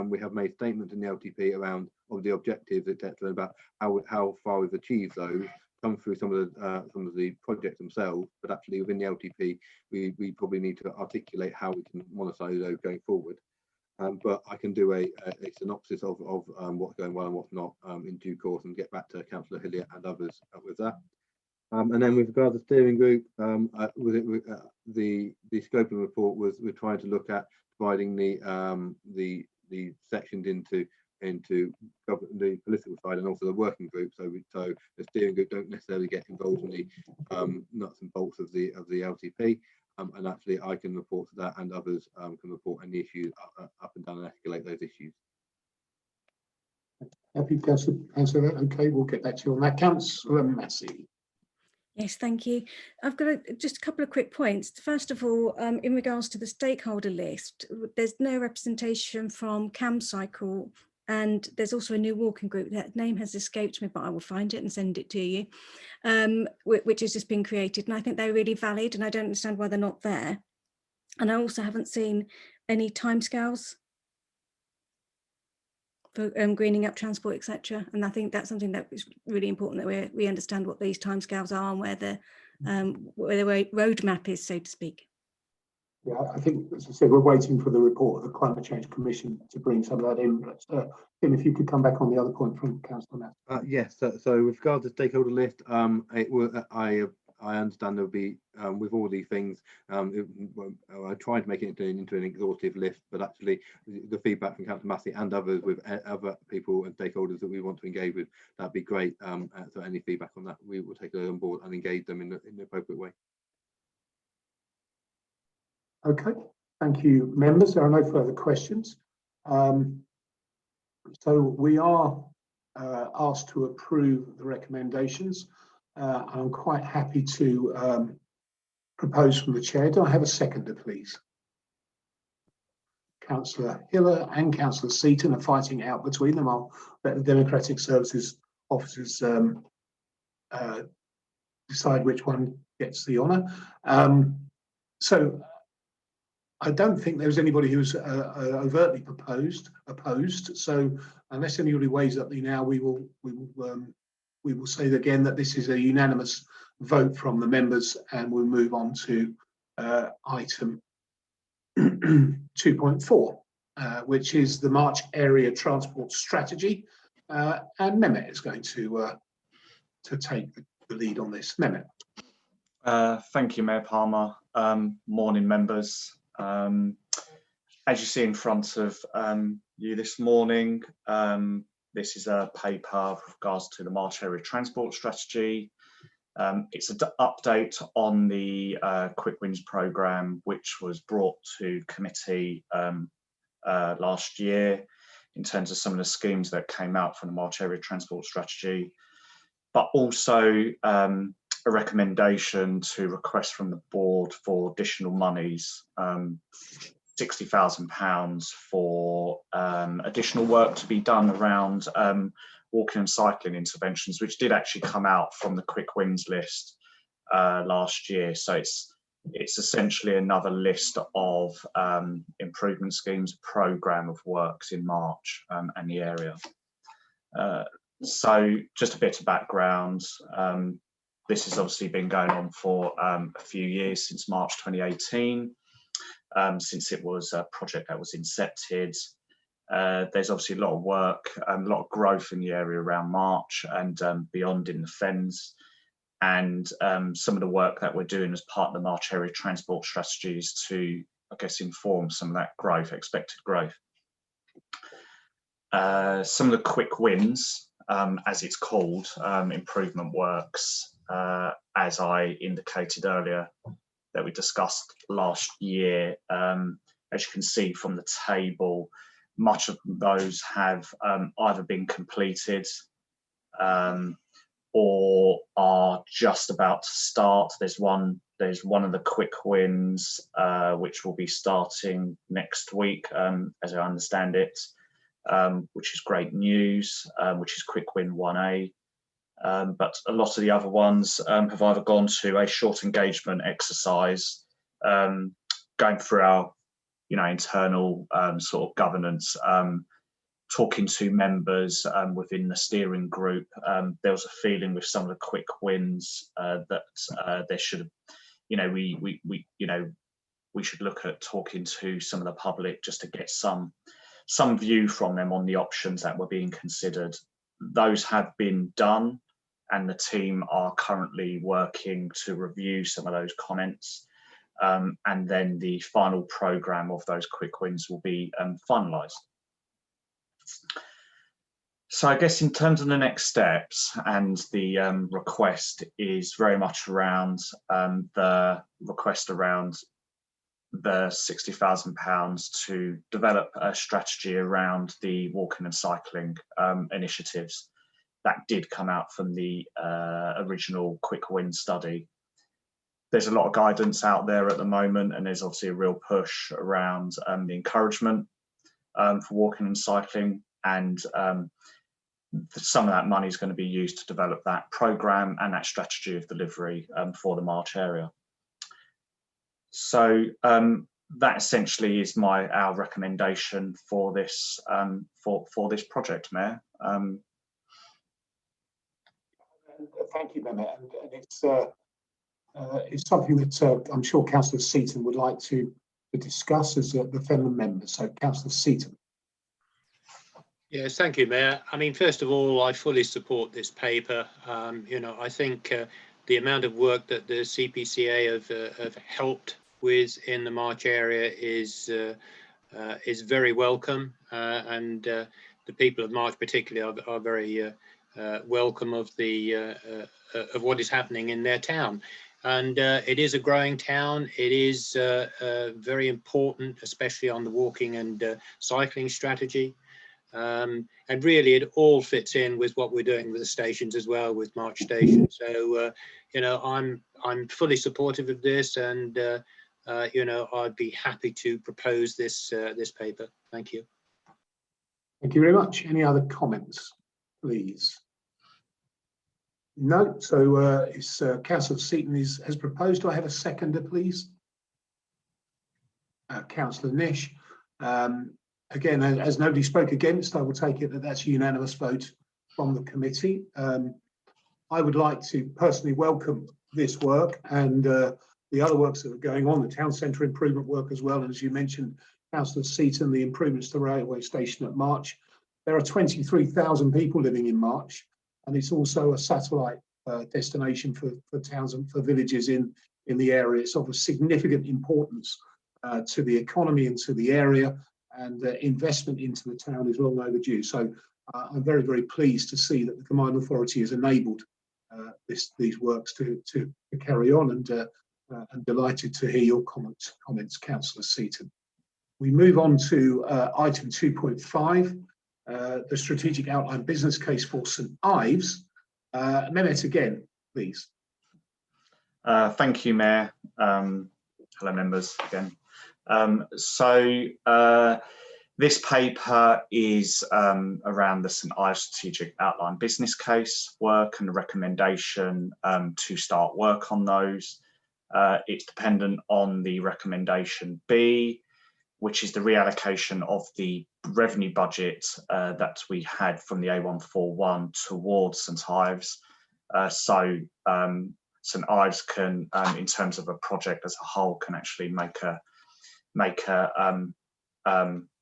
we have made statements in the LTP around the objectives, etc., about how far we've achieved those. Come through some of the projects themselves, but actually within the LTP, we probably need to articulate how we can monitor those going forward. But I can do a synopsis of what's going well and what's not in due course, and get back to Councillor Hillier and others with that. And then with regard to the steering group, the scoping report we're trying to look at dividing the sections into the political side and also the working group. So the steering group don't necessarily get involved in the nuts and bolts of the LTP. And actually I can report to that, and others can report any issues up and down and escalate those issues. Happy to answer that. Okay, we'll get back to you on that. Councillor Massey. Yes, thank you. I've got just a couple of quick points. First of all, in regards to the stakeholder list, there's no representation from CamCycle, and there's also a new walking group. That name has escaped me, but I will find it and send it to you, which has just been created. And I think they're really valid, and I don't understand why they're not there. And I also haven't seen any timescales for greening up transport, etc. And I think that's something that is really important, that we understand what these timescales are and where the roadmap is, so to speak. Yeah, I think, as I said, we're waiting for the report of the Climate Change Commission to bring some of that in. But Tim, if you could come back on the other point from Councillor Massey. Yes, so with regard to stakeholder list, I understand there'll be with all these things. I tried to make it into an exhaustive list, but actually the feedback from Councillor Massey and others with other people and stakeholders that we want to engage with, that'd be great. So any feedback on that, we will take it on board and engage them in the appropriate way. Okay, thank you, members. There are no further questions. So we are asked to approve the recommendations. I'm quite happy to propose from the chair. Do I have a seconder, please? Councillor Hiller and Councillor Seaton are fighting out between them. I'll let the Democratic Services officers decide which one gets the honour. So I don't think there was anybody who was overtly opposed. So unless anybody weighs up the now, we will say again that this is a unanimous vote from the members, and we'll move on to item 2.4, which is the March Area Transport Strategy. And Mehmet is going to take the lead on this. Mehmet. Thank you, Mayor Palmer. Morning, members. As you see in front of you this morning, this is a paper with regards to the March Area Transport Strategy. It's an update on the Quick Wins programme, which was brought to committee last year in terms of some of the schemes that came out from the March Area Transport Strategy, but also a recommendation to request from the board for additional monies, £60,000 for additional work to be done around walking and cycling interventions, which did actually come out from the Quick Wins list last year. So it's essentially another list of improvement schemes, programme of works in March and the area. So just a bit of background. This has obviously been going on for a few years, since March 2018, since it was a project that was incepted. There's obviously a lot of work and a lot of growth in the area around March and beyond in the Fens. And some of the work that we're doing as part of the March Area Transport Strategy is to, I guess, inform some of that growth, expected growth. Some of the quick wins, as it's called, improvement works, as I indicated earlier, that we discussed last year. As you can see from the table, much of those have either been completed or are just about to start. There's one of the quick wins which will be starting next week, as I understand it. which is great news, which is Quick Win 1A. But a lot of the other ones have either gone to a short engagement exercise, going through our, internal sort of governance, talking to members within the steering group. There was a feeling with some of the quick wins that there should have, we should look at talking to some of the public just to get some view from them on the options that were being considered. Those have been done, and the team are currently working to review some of those comments. And then the final programme of those quick wins will be finalised. So I guess in terms of the next steps, and the request is very much around the request around the £60,000 to develop a strategy around the walking and cycling initiatives that did come out from the original Quick Win study. There's a lot of guidance out there at the moment, and there's obviously a real push around the encouragement for walking and cycling, and some of that money is going to be used to develop that programme and that strategy of delivery for the March area. So that essentially is our recommendation for this for this project, Mayor. Thank you, Mehmet. And it's something that I'm sure Councillor Seaton would like to discuss as the fellow members. So, Councillor Seaton. Yes, thank you, Mayor. I mean, first of all, I fully support this paper. I think the amount of work that the CPCA have helped with in the March area is very welcome, and the people of March particularly are very welcome of of what is happening in their town. And it is a growing town. It is very important, especially on the walking and cycling strategy. And really, it all fits in with what we're doing with the stations as well, with March Station. So, I'm fully supportive of this, and I'd be happy to propose this paper. Thank you. Thank you very much. Any other comments, please? No. So it's Councillor Seaton has proposed. Do I have a seconder, please? Councillor Nish. Again, as nobody spoke against, I will take it that that's a unanimous vote from the committee. I would like to personally welcome this work and the other works that are going on, the town centre improvement work as well. And as you mentioned, Councillor Seaton, the improvements to the railway station at March. There are 23,000 people living in March, and it's also a satellite destination for towns and for villages in the area. It's of a significant importance to the economy and to the area, and investment into the town is long overdue. So I'm very, very pleased to see that the Combined Authority has enabled these works to carry on, and I'm delighted to hear your comments, Councillor Seaton. We move on to item 2.5, the strategic outline business case for St Ives. Mehmet again, please. Thank you, Mayor. Hello, members again. This paper is around the St Ives strategic outline business case work and the recommendation to start work on those. It's dependent on the recommendation B, which is the reallocation of the revenue budget that we had from the A141 towards St Ives. St Ives can, in terms of a project as a whole, can actually make a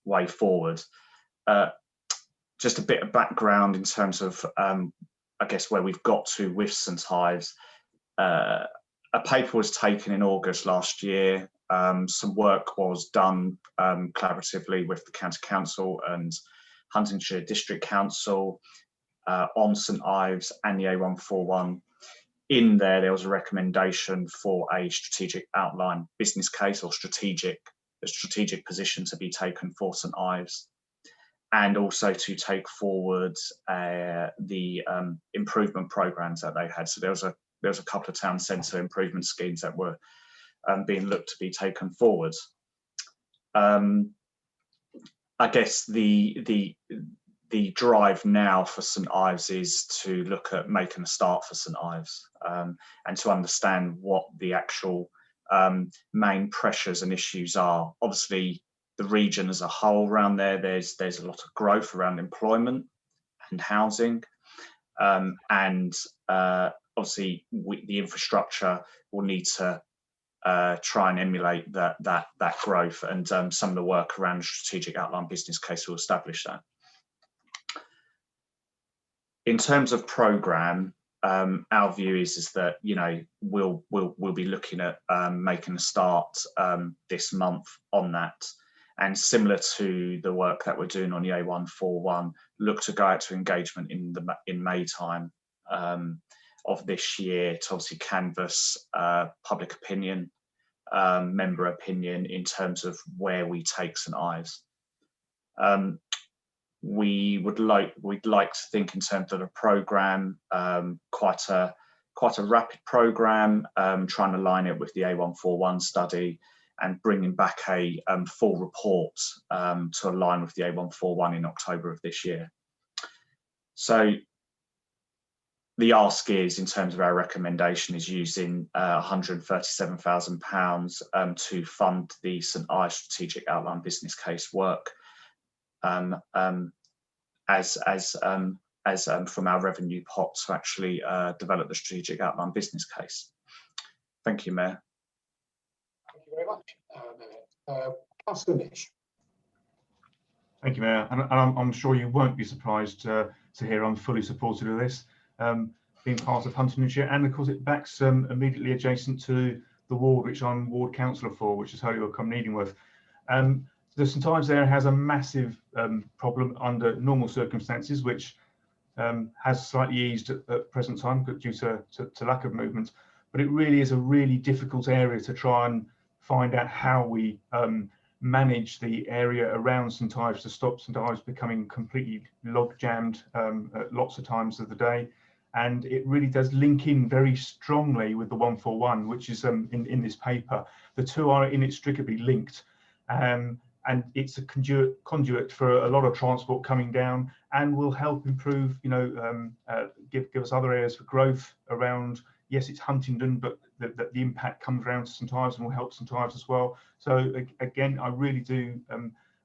way forward. Just a bit of background in terms of, I guess, where we've got to with St Ives. A paper was taken in August last year. Some work was done collaboratively with the County Council and Huntingdonshire District Council on St Ives and the A141. In there was a recommendation for a strategic outline business case, or a strategic position to be taken for St Ives, and also to take forward the improvement programs that they had. So there was a couple of town centre improvement schemes that were being looked to be taken forward. I guess the drive now for St Ives is to look at making a start for St Ives, and to understand what the actual main pressures and issues are. Obviously, the region as a whole around there's a lot of growth around employment and housing, and obviously the infrastructure will need to try and emulate that growth, and some of the work around the strategic outline business case will establish that. In terms of programme, our view is that, you know, we'll be looking at making a start this month on that, and similar to the work that we're doing on the A141, look to go out to engagement in May time of this year to obviously canvass public opinion, member opinion in terms of where we take St Ives. We'd like to think in terms of a programme, quite a rapid programme, trying to line it with the A141 study and bringing back a full report to align with the A141 in October of this year. So the ask is, in terms of our recommendation, is using £137,000 to fund the St Ives strategic outline business case work, as from our revenue pot to actually develop the strategic outline business case. Thank you, Mayor. Thank you very much, Councillor Nish. Thank you, Mayor. And I'm sure you won't be surprised to hear I'm fully supportive of this. Being part of Huntingdonshire, and of course it backs immediately adjacent to the ward which I'm ward councillor for, which is Holywell cum Needingworth. The St Ives area has a massive problem under normal circumstances, which has slightly eased at present time due to lack of movement. But it really is a really difficult area to try and find out how we manage the area around St Ives to stop St Ives becoming completely log jammed at lots of times of the day. And it really does link in very strongly with the 141, which is in this paper. The two are inextricably linked. And it's a conduit for a lot of transport coming down, and will help improve, you know, give us other areas for growth around. Yes, it's Huntingdon, but the impact comes around to St Ives and will help St Ives as well. So again, I really do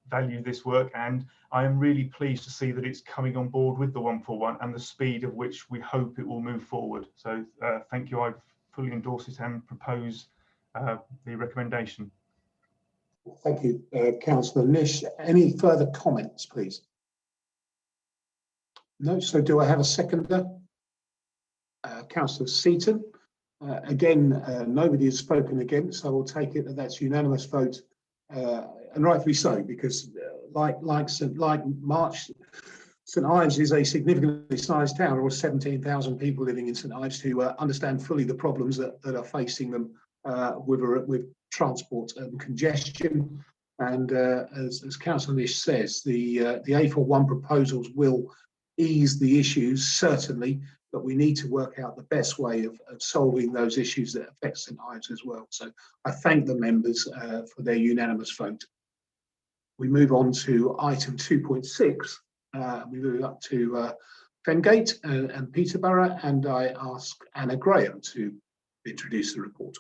value this work, and I am really pleased to see that it's coming on board with the 141 and the speed of which we hope it will move forward. So thank you. I fully endorse it and propose the recommendation. Thank you, Councillor Nish. Any further comments, please? No. So do I have a seconder? Councillor Seaton. Again, nobody has spoken against, so we'll take it that that's unanimous vote, and rightfully so, because like March, St Ives is a significantly sized town, or 17,000 people living in St Ives, who understand fully the problems that are facing them with transport and congestion. And as Councillor Nish says, the A41 proposals will ease the issues, certainly, but we need to work out the best way of solving those issues that affect St Ives as well. So I thank the members for their unanimous vote. We move on to item 2.6. We move up to Fengate and Peterborough, and I ask Anna Graham to introduce the report.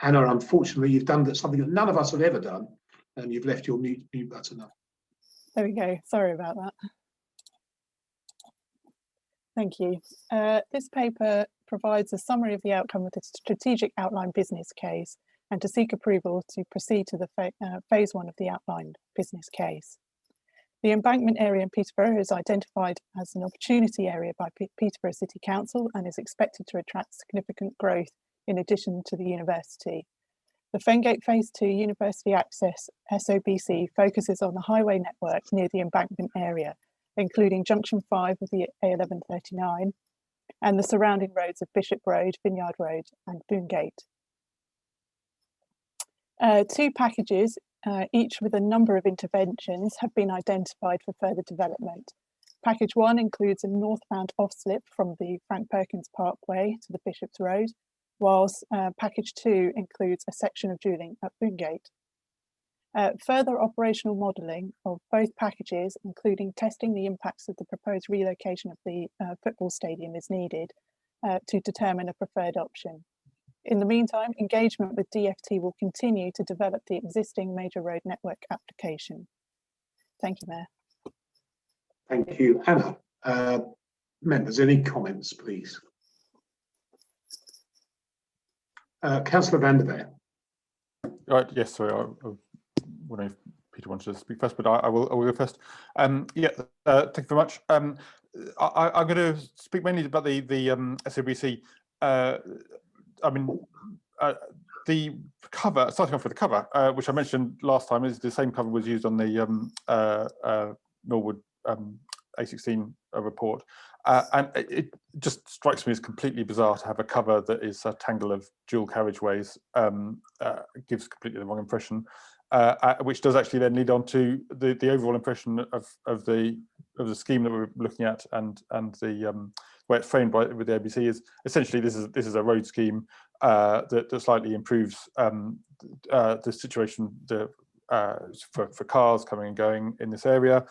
Anna, unfortunately, you've done something that none of us have ever done, and you've left your mute button up. There we go. Sorry about that. Thank you. This paper provides a summary of the outcome of the strategic outline business case, and to seek approval to proceed to the phase one of the outlined business case. The embankment area in Peterborough is identified as an opportunity area by Peterborough City Council and is expected to attract significant growth in addition to the university. The Fengate Phase 2 University Access SOBC focuses on the highway network near the embankment area, including Junction 5 of the A1139 and the surrounding roads of Bishop Road, Vineyard Road and Boongate. Two packages, each with a number of interventions, have been identified for further development. Package 1 includes a northbound off-slip from the Frank Perkins Parkway to the Bishop's Road, whilst package 2 includes a section of duelling at Boongate. Further operational modelling of both packages, including testing the impacts of the proposed relocation of the football stadium, is needed to determine a preferred option. In the meantime, engagement with DfT will continue to develop the existing major road network application. Thank you, Mayor. Thank you, Anna. Members, any comments, please? Councillor van der Veer. Right, yes, sorry, I wonder if Peter wanted to speak first, but I will go first. Thank you very much. I'm going to speak mainly about the SABC. The cover, starting off with the cover, which I mentioned last time, is the same cover was used on the Norwood A16 report. And it just strikes me as completely bizarre to have a cover that is a tangle of dual carriageways. It gives completely the wrong impression, which does actually then lead on to the overall impression of the scheme that we're looking at, and the way it's framed with the ABC is essentially this is a road scheme that slightly improves the situation for cars coming and going in this area.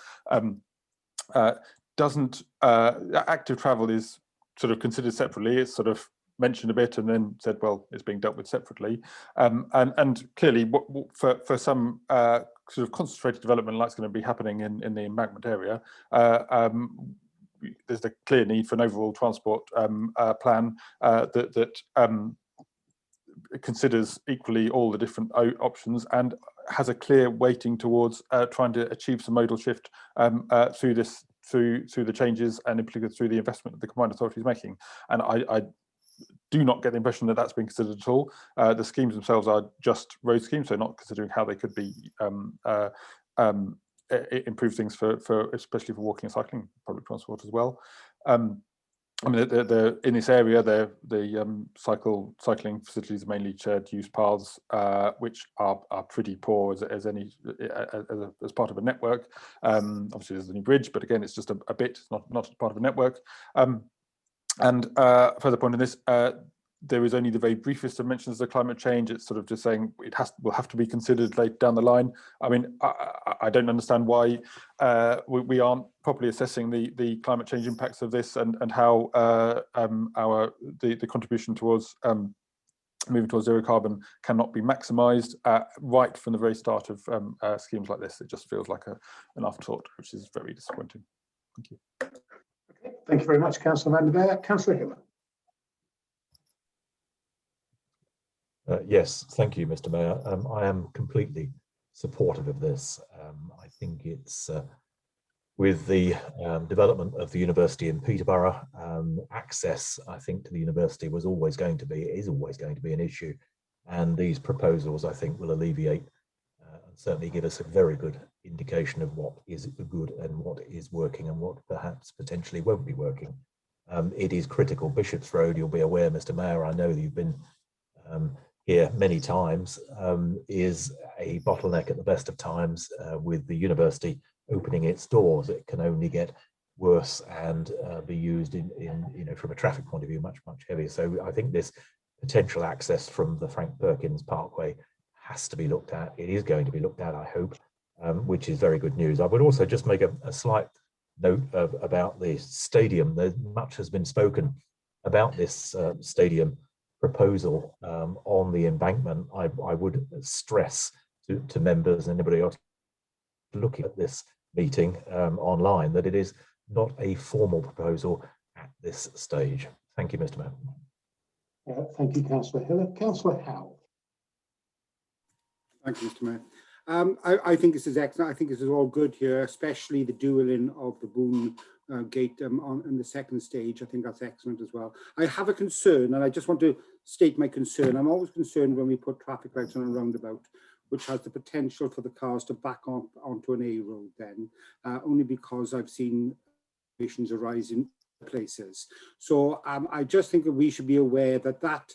Active travel is sort of considered separately. It's sort of mentioned a bit and then said, well, it's being dealt with separately. And clearly, for some sort of concentrated development like it's going to be happening in the embankment area, there's a clear need for an overall transport plan that considers equally all the different options and has a clear weighting towards trying to achieve some modal shift through the changes and implicitly through the investment that the combined authority is making. And I do not get the impression that that's being considered at all. The schemes themselves are just road schemes, so not considering how they could be improve things for especially for walking and cycling public transport as well. I mean, in this area, the cycling facilities are mainly shared use paths, which are pretty poor as part of a network. Obviously, there's a new bridge, but again, it's just a bit, not part of a network. Further point in this, there is only the very briefest of mentions of climate change. It's sort of just saying it will have to be considered later down the line. I mean, I don't understand why we aren't properly assessing the climate change impacts of this and how the contribution towards moving towards zero carbon cannot be maximised right from the very start of schemes like this. It just feels like an afterthought, which is very disappointing. Thank you. Okay, thank you very much, Councillor van der Veer. Councillor Hiller. Yes, thank you, Mr. Mayor. I am completely supportive of this. I think it's with the development of the university in Peterborough, access, I think, to the university is always going to be an issue. And these proposals, I think, will alleviate and certainly give us a very good indication of what is good and what is working and what perhaps potentially won't be working. It is critical. Bishop's Road, you'll be aware, Mr. Mayor, I know that you've been here many times, is a bottleneck at the best of times with the university opening its doors. It can only get worse and be used in from a traffic point of view much heavier. So I think this potential access from the Frank Perkins Parkway has to be looked at. It is going to be looked at, I hope, which is very good news. I would also just make a slight note about the stadium. Much has been spoken about this stadium proposal on the embankment. I would stress to members and anybody else looking at this meeting online that it is not a formal proposal at this stage. Thank you, Mr. Mayor. Thank you, Councillor Hiller. Councillor Howell. Thank you, Mr. Mayor. I think this is excellent. I think this is all good here, especially the dualling of the Boone gate in the second stage. I think that's excellent as well. I have a concern, and I just want to state my concern. I'm always concerned when we put traffic lights on a roundabout, which has the potential for the cars to back onto an A road then, only because I've seen situations arise in places. So I just think that we should be aware that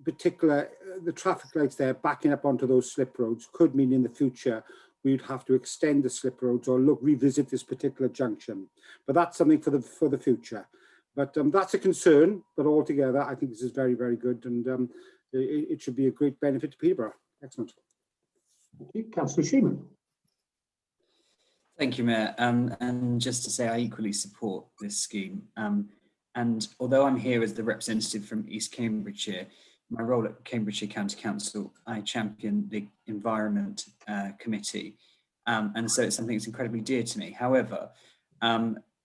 the traffic lights there backing up onto those slip roads could mean in the future we'd have to extend the slip roads or revisit this particular junction. But that's something for the future. But that's a concern, but altogether, I think this is very, very good, and it should be a great benefit to Peterborough. Excellent. Thank you. Councillor Schumann. Thank you, Mayor. And just to say, I equally support this scheme. And although I'm here as the representative from East Cambridgeshire, my role at Cambridgeshire County Council, I champion the Environment Committee. And so it's something that's incredibly dear to me. However,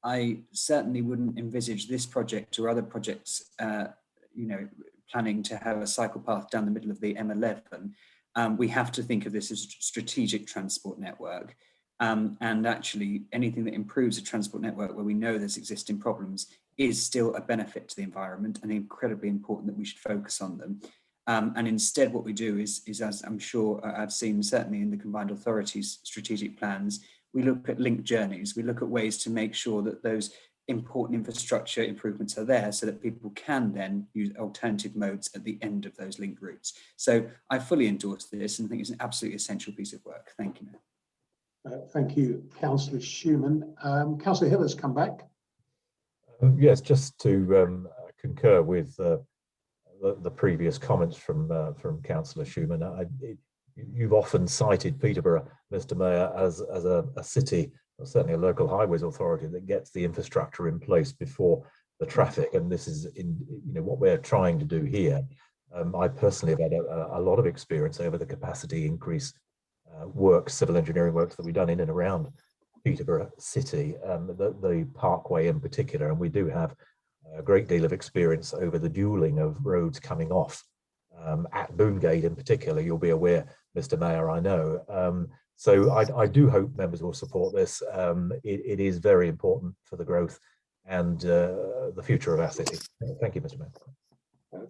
I certainly wouldn't envisage this project or other projects, planning to have a cycle path down the middle of the M11. We have to think of this as a strategic transport network. And actually anything that improves a transport network where we know there's existing problems is still a benefit to the environment and incredibly important that we should focus on them. And instead what we do is, as I'm sure I've seen certainly in the combined authorities strategic plans, we look at linked journeys, we look at ways to make sure that those important infrastructure improvements are there so that people can then use alternative modes at the end of those linked routes. So I fully endorse this and think it's an absolutely essential piece of work. Thank you. Thank you, Councillor Schumann. Councillor Hill has come back. Yes, just to concur with the previous comments from Councillor Schumann. You've often cited Peterborough, Mr. Mayor, as a city, or certainly a local highways authority that gets the infrastructure in place before the traffic, and this is what we're trying to do here. I personally have had a lot of experience over the capacity increase civil engineering works that we've done in and around Peterborough City, the Parkway in particular, and we do have a great deal of experience over the dualling of roads coming off at Boongate in particular. You'll be aware, Mr. Mayor, I know. So I do hope members will support this. It is very important for the growth and the future of our city. Thank you, Mr. Mayor.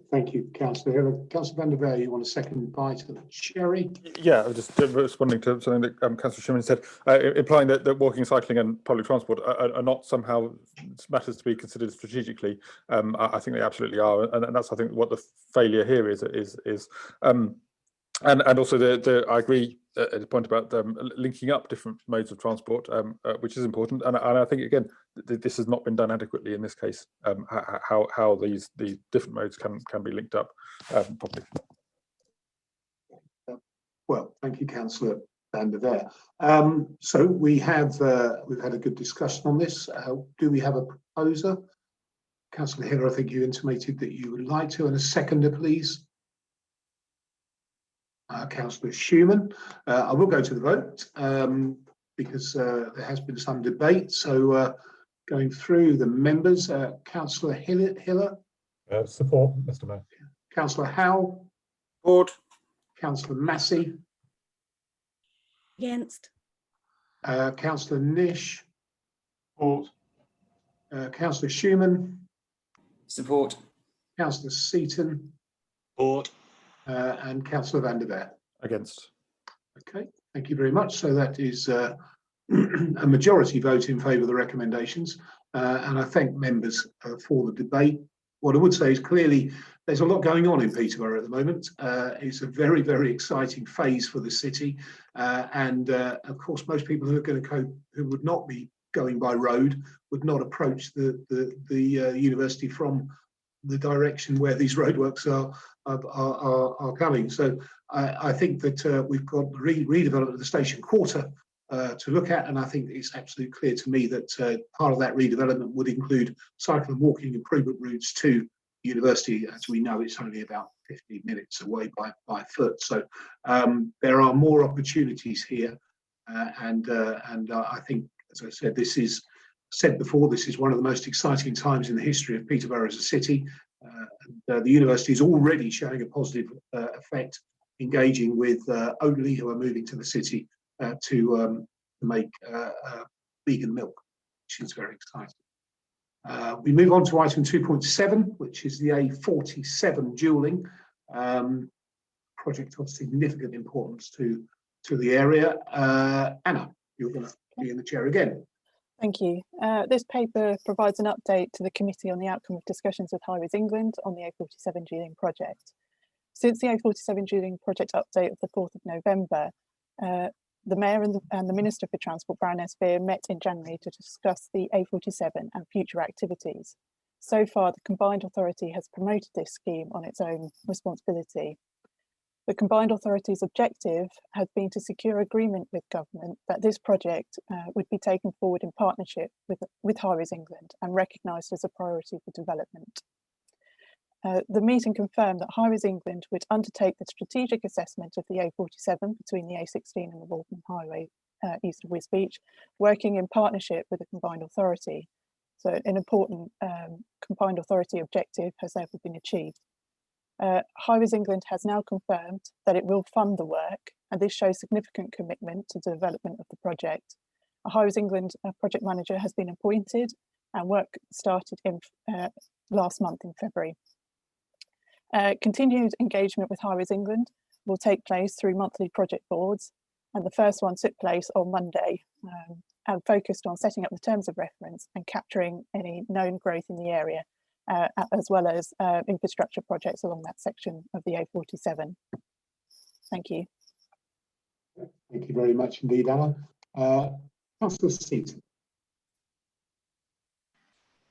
Thank you, Councillor Hill. Councillor van der Veer, you want a second bite of the cherry? Yeah, I was just responding to something that Councillor Schumann said, implying that walking, cycling and public transport are not somehow matters to be considered strategically. I think they absolutely are, and that's, I think, what the failure here is. And also, I agree at the point about linking up different modes of transport, which is important. And I think, again, this has not been done adequately in this case, how these different modes can be linked up properly. Well, thank you, Councillor van der Veer. So we've had a good discussion on this. Do we have a proposer? Councillor Hill, I think you intimated that you would like to, and a seconder, please. Councillor Schumann. I will go to the vote because there has been some debate. So going through the members, Councillor Hiller. Support, Mr. Mayor. Councillor Howell. Support. Councillor Massey. Against. Councillor Nish. Support. Councillor Schumann. Support. Councillor Seaton. Support. And Councillor van der Veer. Against. Okay, thank you very much. So that is a majority vote in favour of the recommendations, and I thank members for the debate. What I would say is clearly there's a lot going on in Peterborough at the moment. It's a very, very exciting phase for the city, and of course most people who are going to cope, who would not be going by road, would not approach the university from the direction where these roadworks are coming. So I think that we've got the redevelopment of the station quarter to look at, and I think it's absolutely clear to me that part of that redevelopment would include cycle and walking improvement routes to the university. As we know, it's only about 15 minutes away by foot. So there are more opportunities here, and I think, as I said, this is one of the most exciting times in the history of Peterborough as a city. The university is already showing a positive effect, engaging with Oatly, who are moving to the city to make vegan milk, which is very exciting. We move on to item 2.7, which is the A47 dualling project of significant importance to the area. Anna, you're going to be in the chair again. Thank you. This paper provides an update to the committee on the outcome of discussions with Highways England on the A47 dualling project. Since the A47 dualling project update of the 4th of November, the Mayor and the Minister for Transport, Baroness Veer, met in January to discuss the A47 and future activities. So far, the combined authority has promoted this scheme on its own responsibility. The combined authority's objective has been to secure agreement with government that this project would be taken forward in partnership with Highways England and recognised as a priority for development. The meeting confirmed that Highways England would undertake the strategic assessment of the A47 between the A16 and the Waltham Highway east of Wisbech, working in partnership with the combined authority. So an important combined authority objective has therefore been achieved. Highways England has now confirmed that it will fund the work, and this shows significant commitment to the development of the project. A Highways England project manager has been appointed and work started in last month in February. Continued engagement with Highways England will take place through monthly project boards, and the first one took place on Monday and focused on setting up the terms of reference and capturing any known growth in the area, as well as infrastructure projects along that section of the A47. Thank you. Thank you very much indeed, Anna. Councillor Seaton.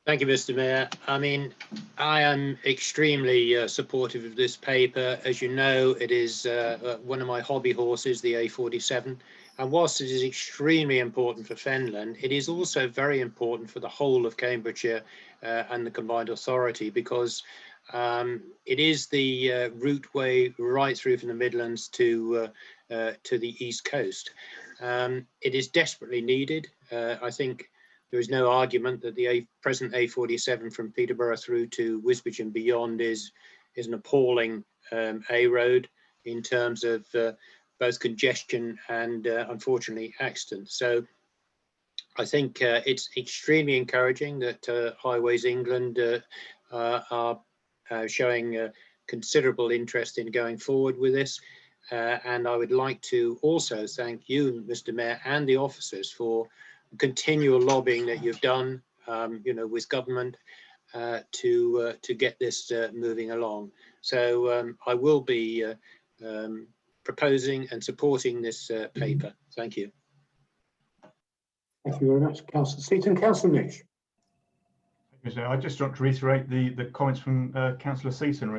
Thank you, Mr. Mayor. I mean, I am extremely supportive of this paper. As you know, it is one of my hobby horses, the A47. And whilst it is extremely important for Fenland, it is also very important for the whole of Cambridgeshire and the combined authority, because it is the routeway right through from the Midlands to the East Coast. It is desperately needed. I think there is no argument that the present A47 from Peterborough through to Wisbech and beyond is an appalling A road in terms of both congestion and unfortunately accidents. So I think it's extremely encouraging that Highways England are showing considerable interest in going forward with this. And I would like to also thank you, Mr. Mayor, and the officers for continual lobbying that you've done, with government to get this moving along. So I will be proposing and supporting this paper. Thank you. Thank you very much, Councillor Seaton. Councillor Nish. I just want to reiterate the comments from Councillor Seaton.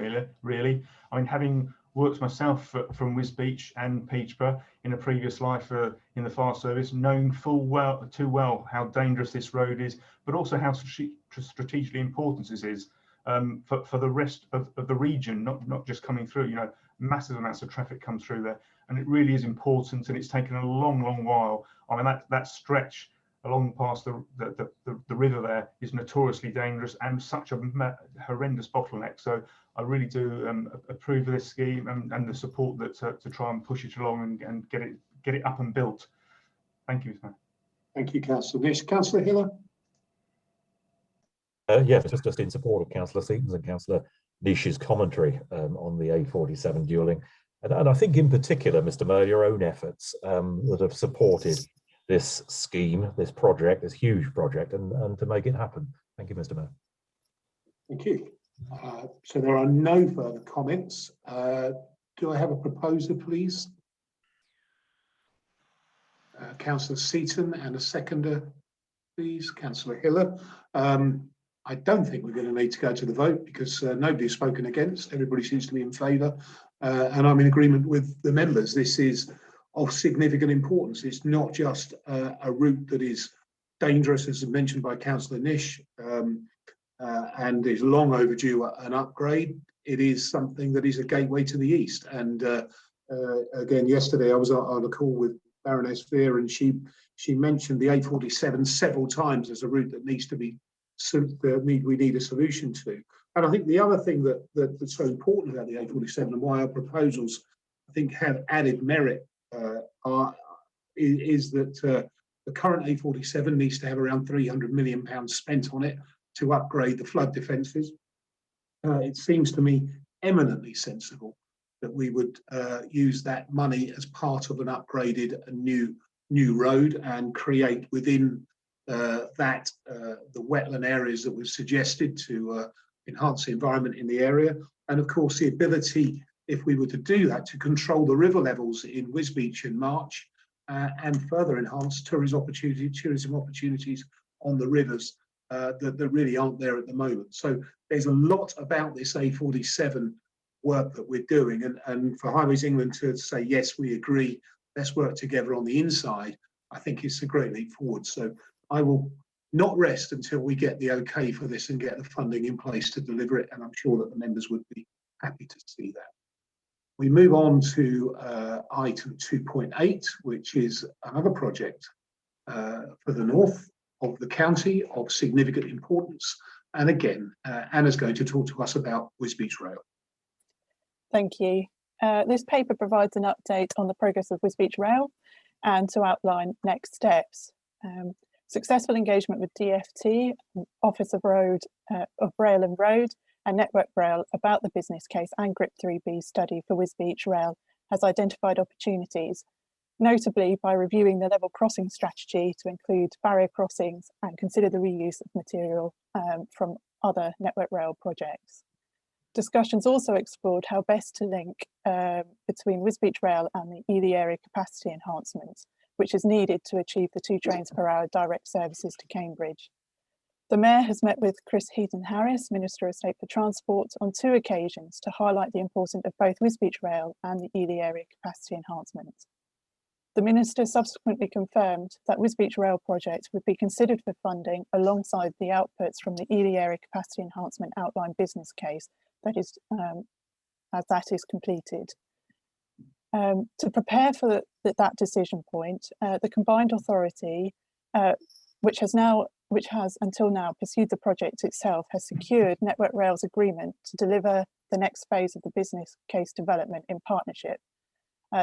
Really, I mean, having worked myself from Wisbech and Peterborough in a previous life in the fire service, knowing too well how dangerous this road is, but also how strategically important this is for the rest of the region, not just coming through. You know, massive amounts of traffic come through there, and it really is important. And it's taken a long while. I mean, that stretch along past the river there is notoriously dangerous and such a horrendous bottleneck. So I really do approve of this scheme and the support that to try and push it along and get it up and built. Thank you, Mr. Mayor. Thank you, Councillor Nish. Councillor Hiller. Yes, just in support of Councillor Seaton's and Councillor Nish's commentary on the A47 dualling, and I think in particular, Mr. Mayor, your own efforts that have supported this scheme, this project, this huge project, and to make it happen. Thank you, Mr. Mayor. Thank you. So there are no further comments. Do I have a proposer, please? Councillor Seaton, and a seconder, please. Councillor Hiller. I don't think we're going to need to go to the vote because nobody's spoken against. Everybody seems to be in favour, and I'm in agreement with the members. This is of significant importance. It's not just a route that is dangerous, as mentioned by Councillor Nish, and is long overdue an upgrade. It is something that is a gateway to the east. And again, yesterday I was on a call with Baroness Fear, and she mentioned the A47 several times as a route that needs to be we need a solution to. And I think the other thing that's so important about the A47 and why our proposals, I think, have added merit is that the current A47 needs to have around £300 million spent on it to upgrade the flood defences. It seems to me eminently sensible that we would use that money as part of an upgraded new road and create within that the wetland areas that were suggested to enhance the environment in the area, and of course the ability, if we were to do that, to control the river levels in Wisbech and March and further enhance tourism opportunities on the rivers that really aren't there at the moment. So there's a lot about this A47 work that we're doing, and for Highways England to say, yes, we agree, let's work together on the inside, I think it's a great leap forward. So I will not rest until we get the okay for this and get the funding in place to deliver it, and I'm sure that the members would be happy to see that. We move on to item 2.8, which is another project for the north of the county of significant importance. And again, Anna's going to talk to us about Wisbech Rail. Thank you. This paper provides an update on the progress of Wisbech Rail and to outline next steps. Successful engagement with DFT, Office of Rail and Road, and Network Rail about the business case and GRIP 3B study for Wisbech Rail has identified opportunities, notably by reviewing the level crossing strategy to include barrier crossings and consider the reuse of material from other Network Rail projects. Discussions also explored how best to link between Wisbech Rail and the Ely area capacity enhancements, which is needed to achieve the 2 trains per hour direct services to Cambridge. The Mayor has met with Chris Heaton-Harris, Minister of State for Transport, on 2 occasions to highlight the importance of both Wisbech Rail and the Ely area capacity enhancements. The Minister subsequently confirmed that Wisbech Rail project would be considered for funding alongside the outputs from the Ely area capacity enhancement outline business case, that is, as that is completed. To prepare for that decision point, the combined authority, which has until now pursued the project itself, has secured Network Rail's agreement to deliver the next phase of the business case development in partnership.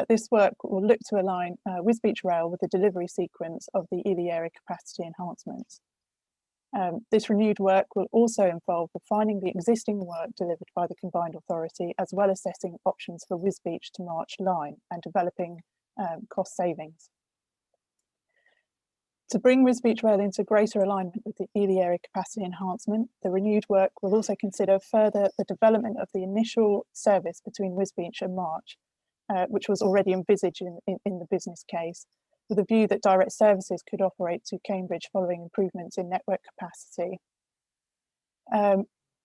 This work will look to align Wisbech Rail with the delivery sequence of the Ely area capacity enhancements. This renewed work will also involve refining the existing work delivered by the combined authority, as well as assessing options for Wisbech to March line and developing cost savings. To bring Wisbech Rail into greater alignment with the Ely area capacity enhancement, the renewed work will also consider further the development of the initial service between Wisbech and March, which was already envisaged in the business case, with a view that direct services could operate to Cambridge following improvements in network capacity.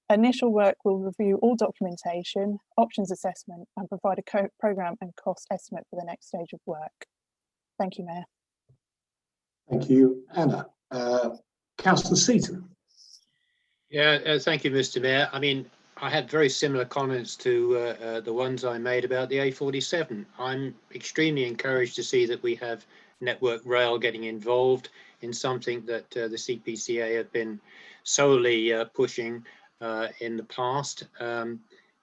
Initial work will review all documentation, options assessment, and provide a programme and cost estimate for the next stage of work. Thank you, Mayor. Thank you, Anna. Councillor Seaton. Yeah, thank you, Mr. Mayor. I mean, I had very similar comments to the ones I made about the A47. I'm extremely encouraged to see that we have Network Rail getting involved in something that the CPCA have been solely pushing in the past.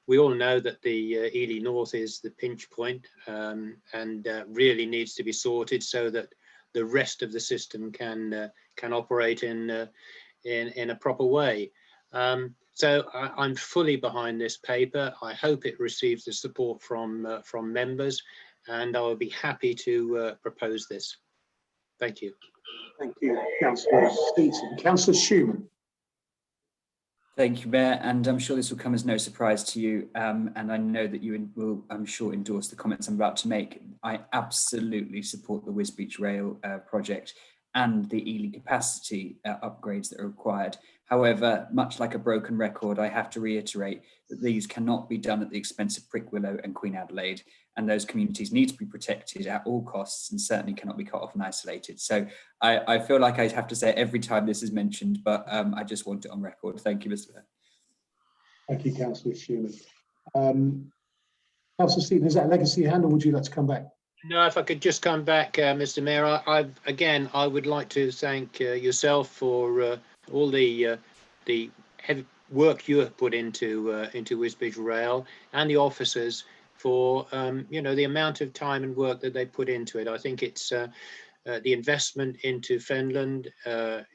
We all know that the Ely North is the pinch point and really needs to be sorted so that the rest of the system can operate in a proper way. So I'm fully behind this paper. I hope it receives the support from members, and I will be happy to propose this. Thank you. Thank you, Councillor Seaton. Councillor Schumann. Thank you, Mayor, and I'm sure this will come as no surprise to you, and I know that you will, I'm sure, endorse the comments I'm about to make. I absolutely support the Wisbech Rail project and the Ely capacity upgrades that are required. However, much like a broken record, I have to reiterate that these cannot be done at the expense of Prickwillow and Queen Adelaide, and those communities need to be protected at all costs and certainly cannot be cut off and isolated. So I feel like I have to say it every time this is mentioned, but I just want it on record. Thank you, Mr. Mayor. Thank you, Councillor Schumann. Councillor Stephen, is that a legacy hand, or would you like to come back? No, if I could just come back, Mr. Mayor, I would like to thank yourself for all the heavy work you have put into Wisbech Rail, and the officers for the amount of time and work that they put into it. I think it's the investment into Fenland,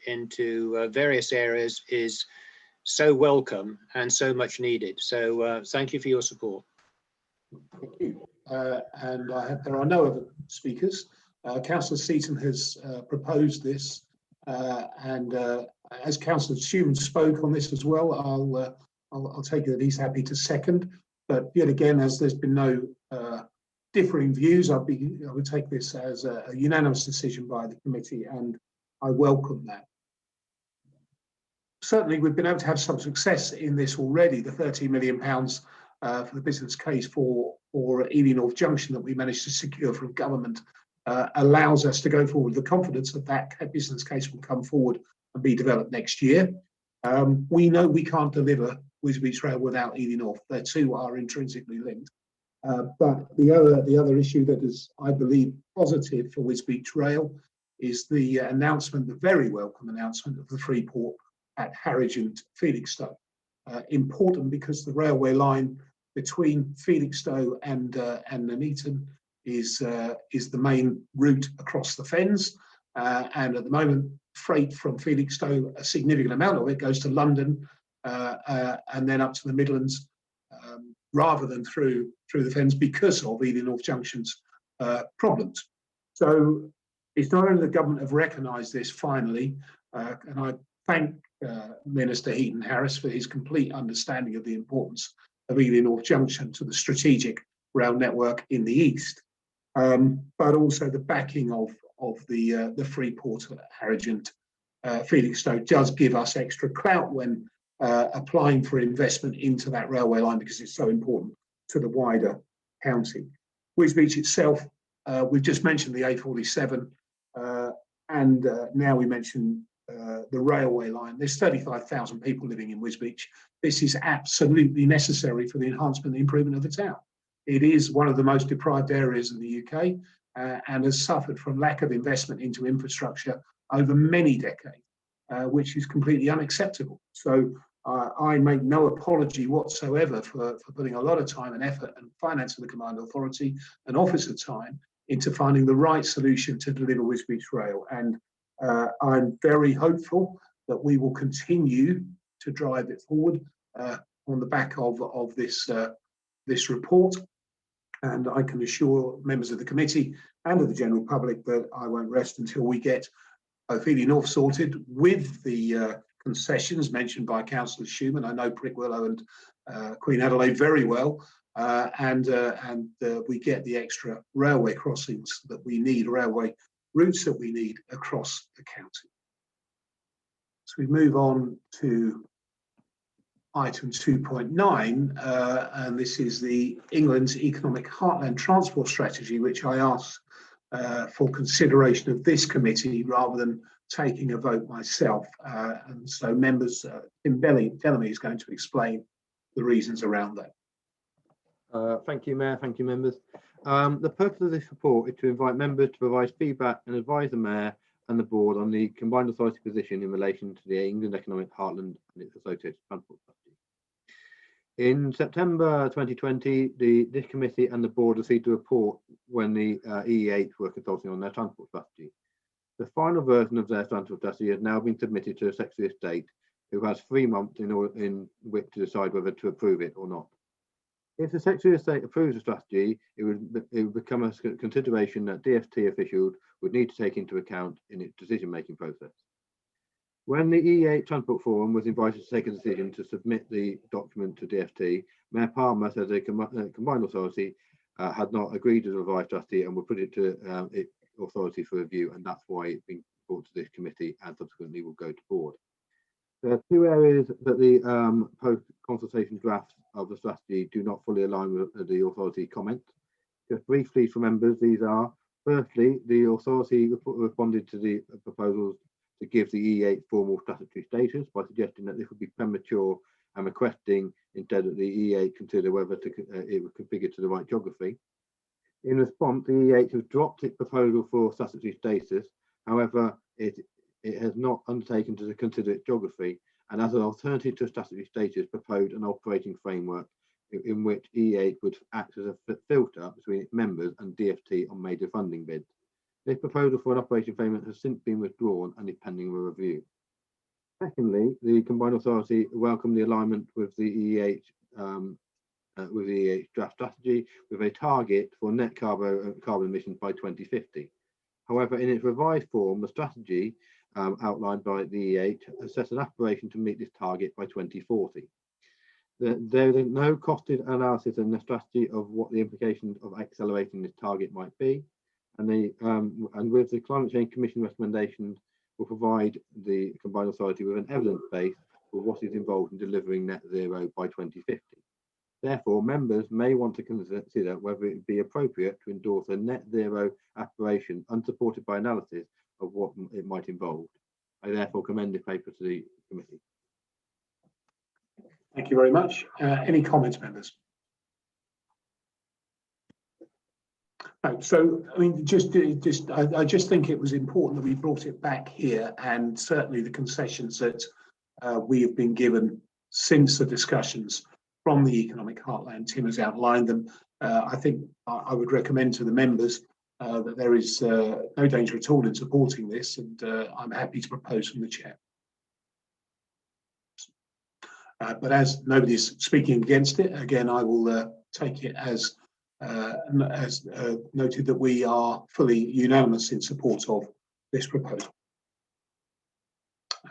into various areas is so welcome and so much needed. So thank you for your support. Thank you. And there are no other speakers. Councillor Seaton has proposed this, and as Councillor Schumann spoke on this as well, I'll take it that he's happy to second. But yet again, as there's been no differing views, I would take this as a unanimous decision by the committee, and I welcome that. certainly we've been able to have some success in this already. The £13 million for the business case for Ely North Junction that we managed to secure from government allows us to go forward with the confidence that that business case will come forward and be developed next year. We know we can't deliver Wisbech Rail without Ely North. The two are intrinsically linked. But the other issue that is, I believe, positive for Wisbech Rail is the announcement, the very welcome announcement of the free port at Harwich and Felixstowe. Important because the railway line between Felixstowe and Nuneaton is the main route across the fens. And at the moment, freight from Felixstowe, a significant amount of it goes to London and then up to the Midlands, rather than through the fens because of Ely North Junction's problems. So it's not only the government have recognised this finally, and I thank Minister Heaton Harris for his complete understanding of the importance of Ely North Junction to the strategic rail network in the east, but also the backing of the free port at Harwich and Felixstowe does give us extra clout when applying for investment into that railway line because it's so important to the wider county. Wisbech itself, we've just mentioned the A47, and now we mention the railway line. There's 35,000 people living in Wisbech. This is absolutely necessary for the enhancement and improvement of the town. It is one of the most deprived areas in the UK and has suffered from lack of investment into infrastructure over many decades, which is completely unacceptable. So I make no apology whatsoever for putting a lot of time and effort and finance of the Combined Authority and officer time into finding the right solution to deliver Wisbech Rail. And I'm very hopeful that we will continue to drive it forward on the back of this report. And I can assure members of the committee and of the general public that I won't rest until we get both Ely North sorted with the concessions mentioned by Councillor Schumann. I know Prickwillow and Queen Adelaide very well, and we get the extra railway crossings that we need, railway routes that we need across the county. So we move on to item 2.9, and this is the England's Economic Heartland Transport Strategy, which I asked for consideration of this committee rather than taking a vote myself. And so members, Bellamy is going to explain the reasons around that. Thank you, Mayor. Thank you, members. The purpose of this report is to invite members to provide feedback and advise the Mayor and the Board on the Combined Authority position in relation to the England Economic Heartland and its associated transport strategy. In September 2020, this committee and the Board received a report when the EEH were consulting on their transport strategy. The final version of their transport strategy has now been submitted to the Secretary of State, who has 3 months in which to decide whether to approve it or not. If the Secretary of State approves the strategy, it would become a consideration that DfT officials would need to take into account in its decision-making process. When the EEH Transport Forum was invited to take a decision to submit the document to DfT, Mayor Palmer said the Combined Authority had not agreed to the revised strategy and would put it to its authority for review, and that's why it's been brought to this committee and subsequently will go to board. There are 2 areas that the post-consultation drafts of the strategy do not fully align with the authority comments. Just briefly for members, these are: firstly, the authority responded to the proposals to give the EEH formal statutory status by suggesting that this would be premature and requesting instead that the EEH consider whether it would configure to the right geography. In response, the EEH has dropped its proposal for statutory status. However, it has not undertaken to consider its geography, and as an alternative to statutory status, proposed an operating framework in which EEH would act as a filter between its members and DfT on major funding bids. This proposal for an operating framework has since been withdrawn and is pending a review. Secondly, the Combined Authority welcomed the alignment with the EEH draft strategy with a target for net carbon emissions by 2050. However, in its revised form, the strategy outlined by the EEH has set an aspiration to meet this target by 2040. There is no costed analysis in the strategy of what the implications of accelerating this target might be, and with the Climate Change Commission recommendations will provide the Combined Authority with an evidence base with what is involved in delivering net zero by 2050. Therefore, members may want to consider whether it would be appropriate to endorse a net zero aspiration unsupported by analysis of what it might involve. I therefore commend the paper to the committee. Thank you very much. Any comments, members? No, so, I mean, I just think it was important that we brought it back here, and certainly the concessions that we have been given since the discussions from the Economic Heartland. Tim has outlined them. I think I would recommend to the members that there is no danger at all in supporting this, and I'm happy to propose from the chair. But as nobody's speaking against it, again, I will take it as noted that we are fully unanimous in support of this proposal.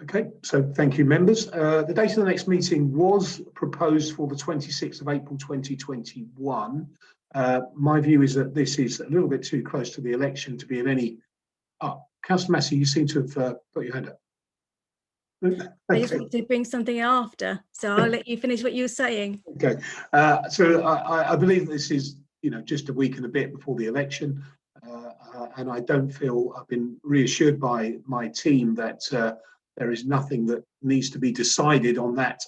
Okay, so thank you, members. The date of the next meeting was proposed for the 26th of April 2021. My view is that this is a little bit too close to the election to be of any... Councillor Massey, you seem to have put your hand up. I just wanted to bring something after, so I'll let you finish what you were saying. Okay, so I believe this is, you know, just a week and a bit before the election, and I don't feel, I've been reassured by my team that there is nothing that needs to be decided on that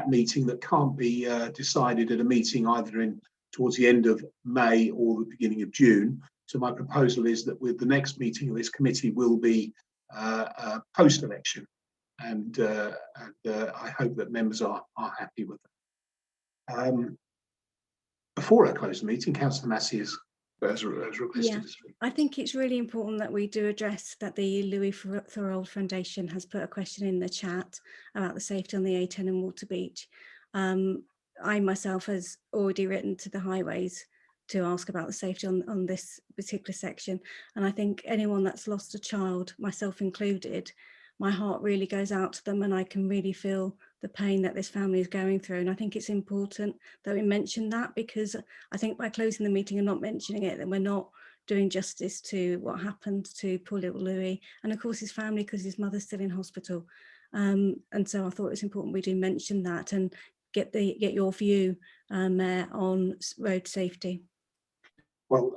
meeting that can't be decided at a meeting either towards the end of May or the beginning of June. So my proposal is that with the next meeting of this committee will be post-election. And I hope that members are happy with that. Before I close the meeting, Councillor Massey has requested to speak. I think it's really important that we do address that the Louis Thorold Foundation has put a question in the chat about the safety on the A10 and Waterbeach. I myself has already written to the highways to ask about the safety on this particular section, and I think anyone that's lost a child, myself included, my heart really goes out to them, and I can really feel the pain that this family is going through. And I think it's important that we mention that, because I think by closing the meeting and not mentioning it, then we're not doing justice to what happened to poor little Louis, and of course his family, because his mother's still in hospital. And so I thought it's important we do mention that and get your view, Mayor, on road safety. Well,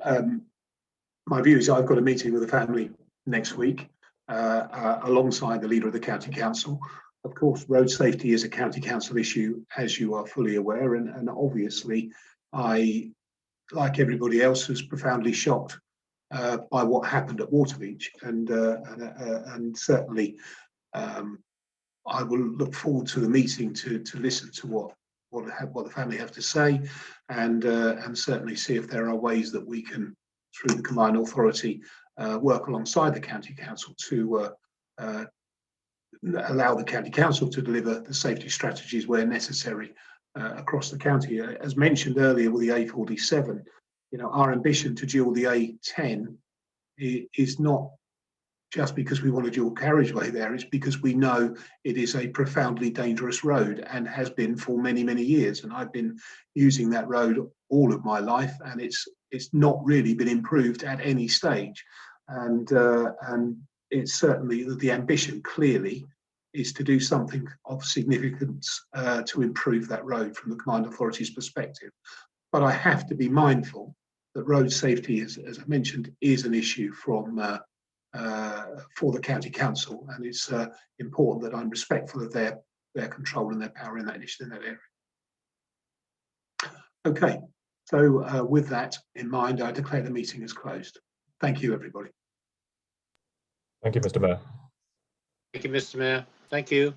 my view is I've got a meeting with the family next week, alongside the leader of the county council. Of course, road safety is a county council issue, as you are fully aware, and obviously I, like everybody else, was profoundly shocked by what happened at Waterbeach, and certainly I will look forward to the meeting to listen to what the family have to say, and certainly see if there are ways that we can, through the combined authority, work alongside the county council to allow the county council to deliver the safety strategies where necessary across the county. As mentioned earlier with the A47, you know, our ambition to dual the A10 is not just because we want a dual carriageway there, it's because we know it is a profoundly dangerous road and has been for many, many years. And I've been using that road all of my life, and it's not really been improved at any stage. And it's certainly the ambition clearly is to do something of significance to improve that road from the combined authority's perspective. But I have to be mindful that road safety, as I mentioned, is an issue for the county council, and it's important that I'm respectful of their control and their power in that area. Okay, so with that in mind, I declare the meeting is closed. Thank you, everybody. Thank you, Mr. Mayor. Thank you, Mr. Mayor. Thank you.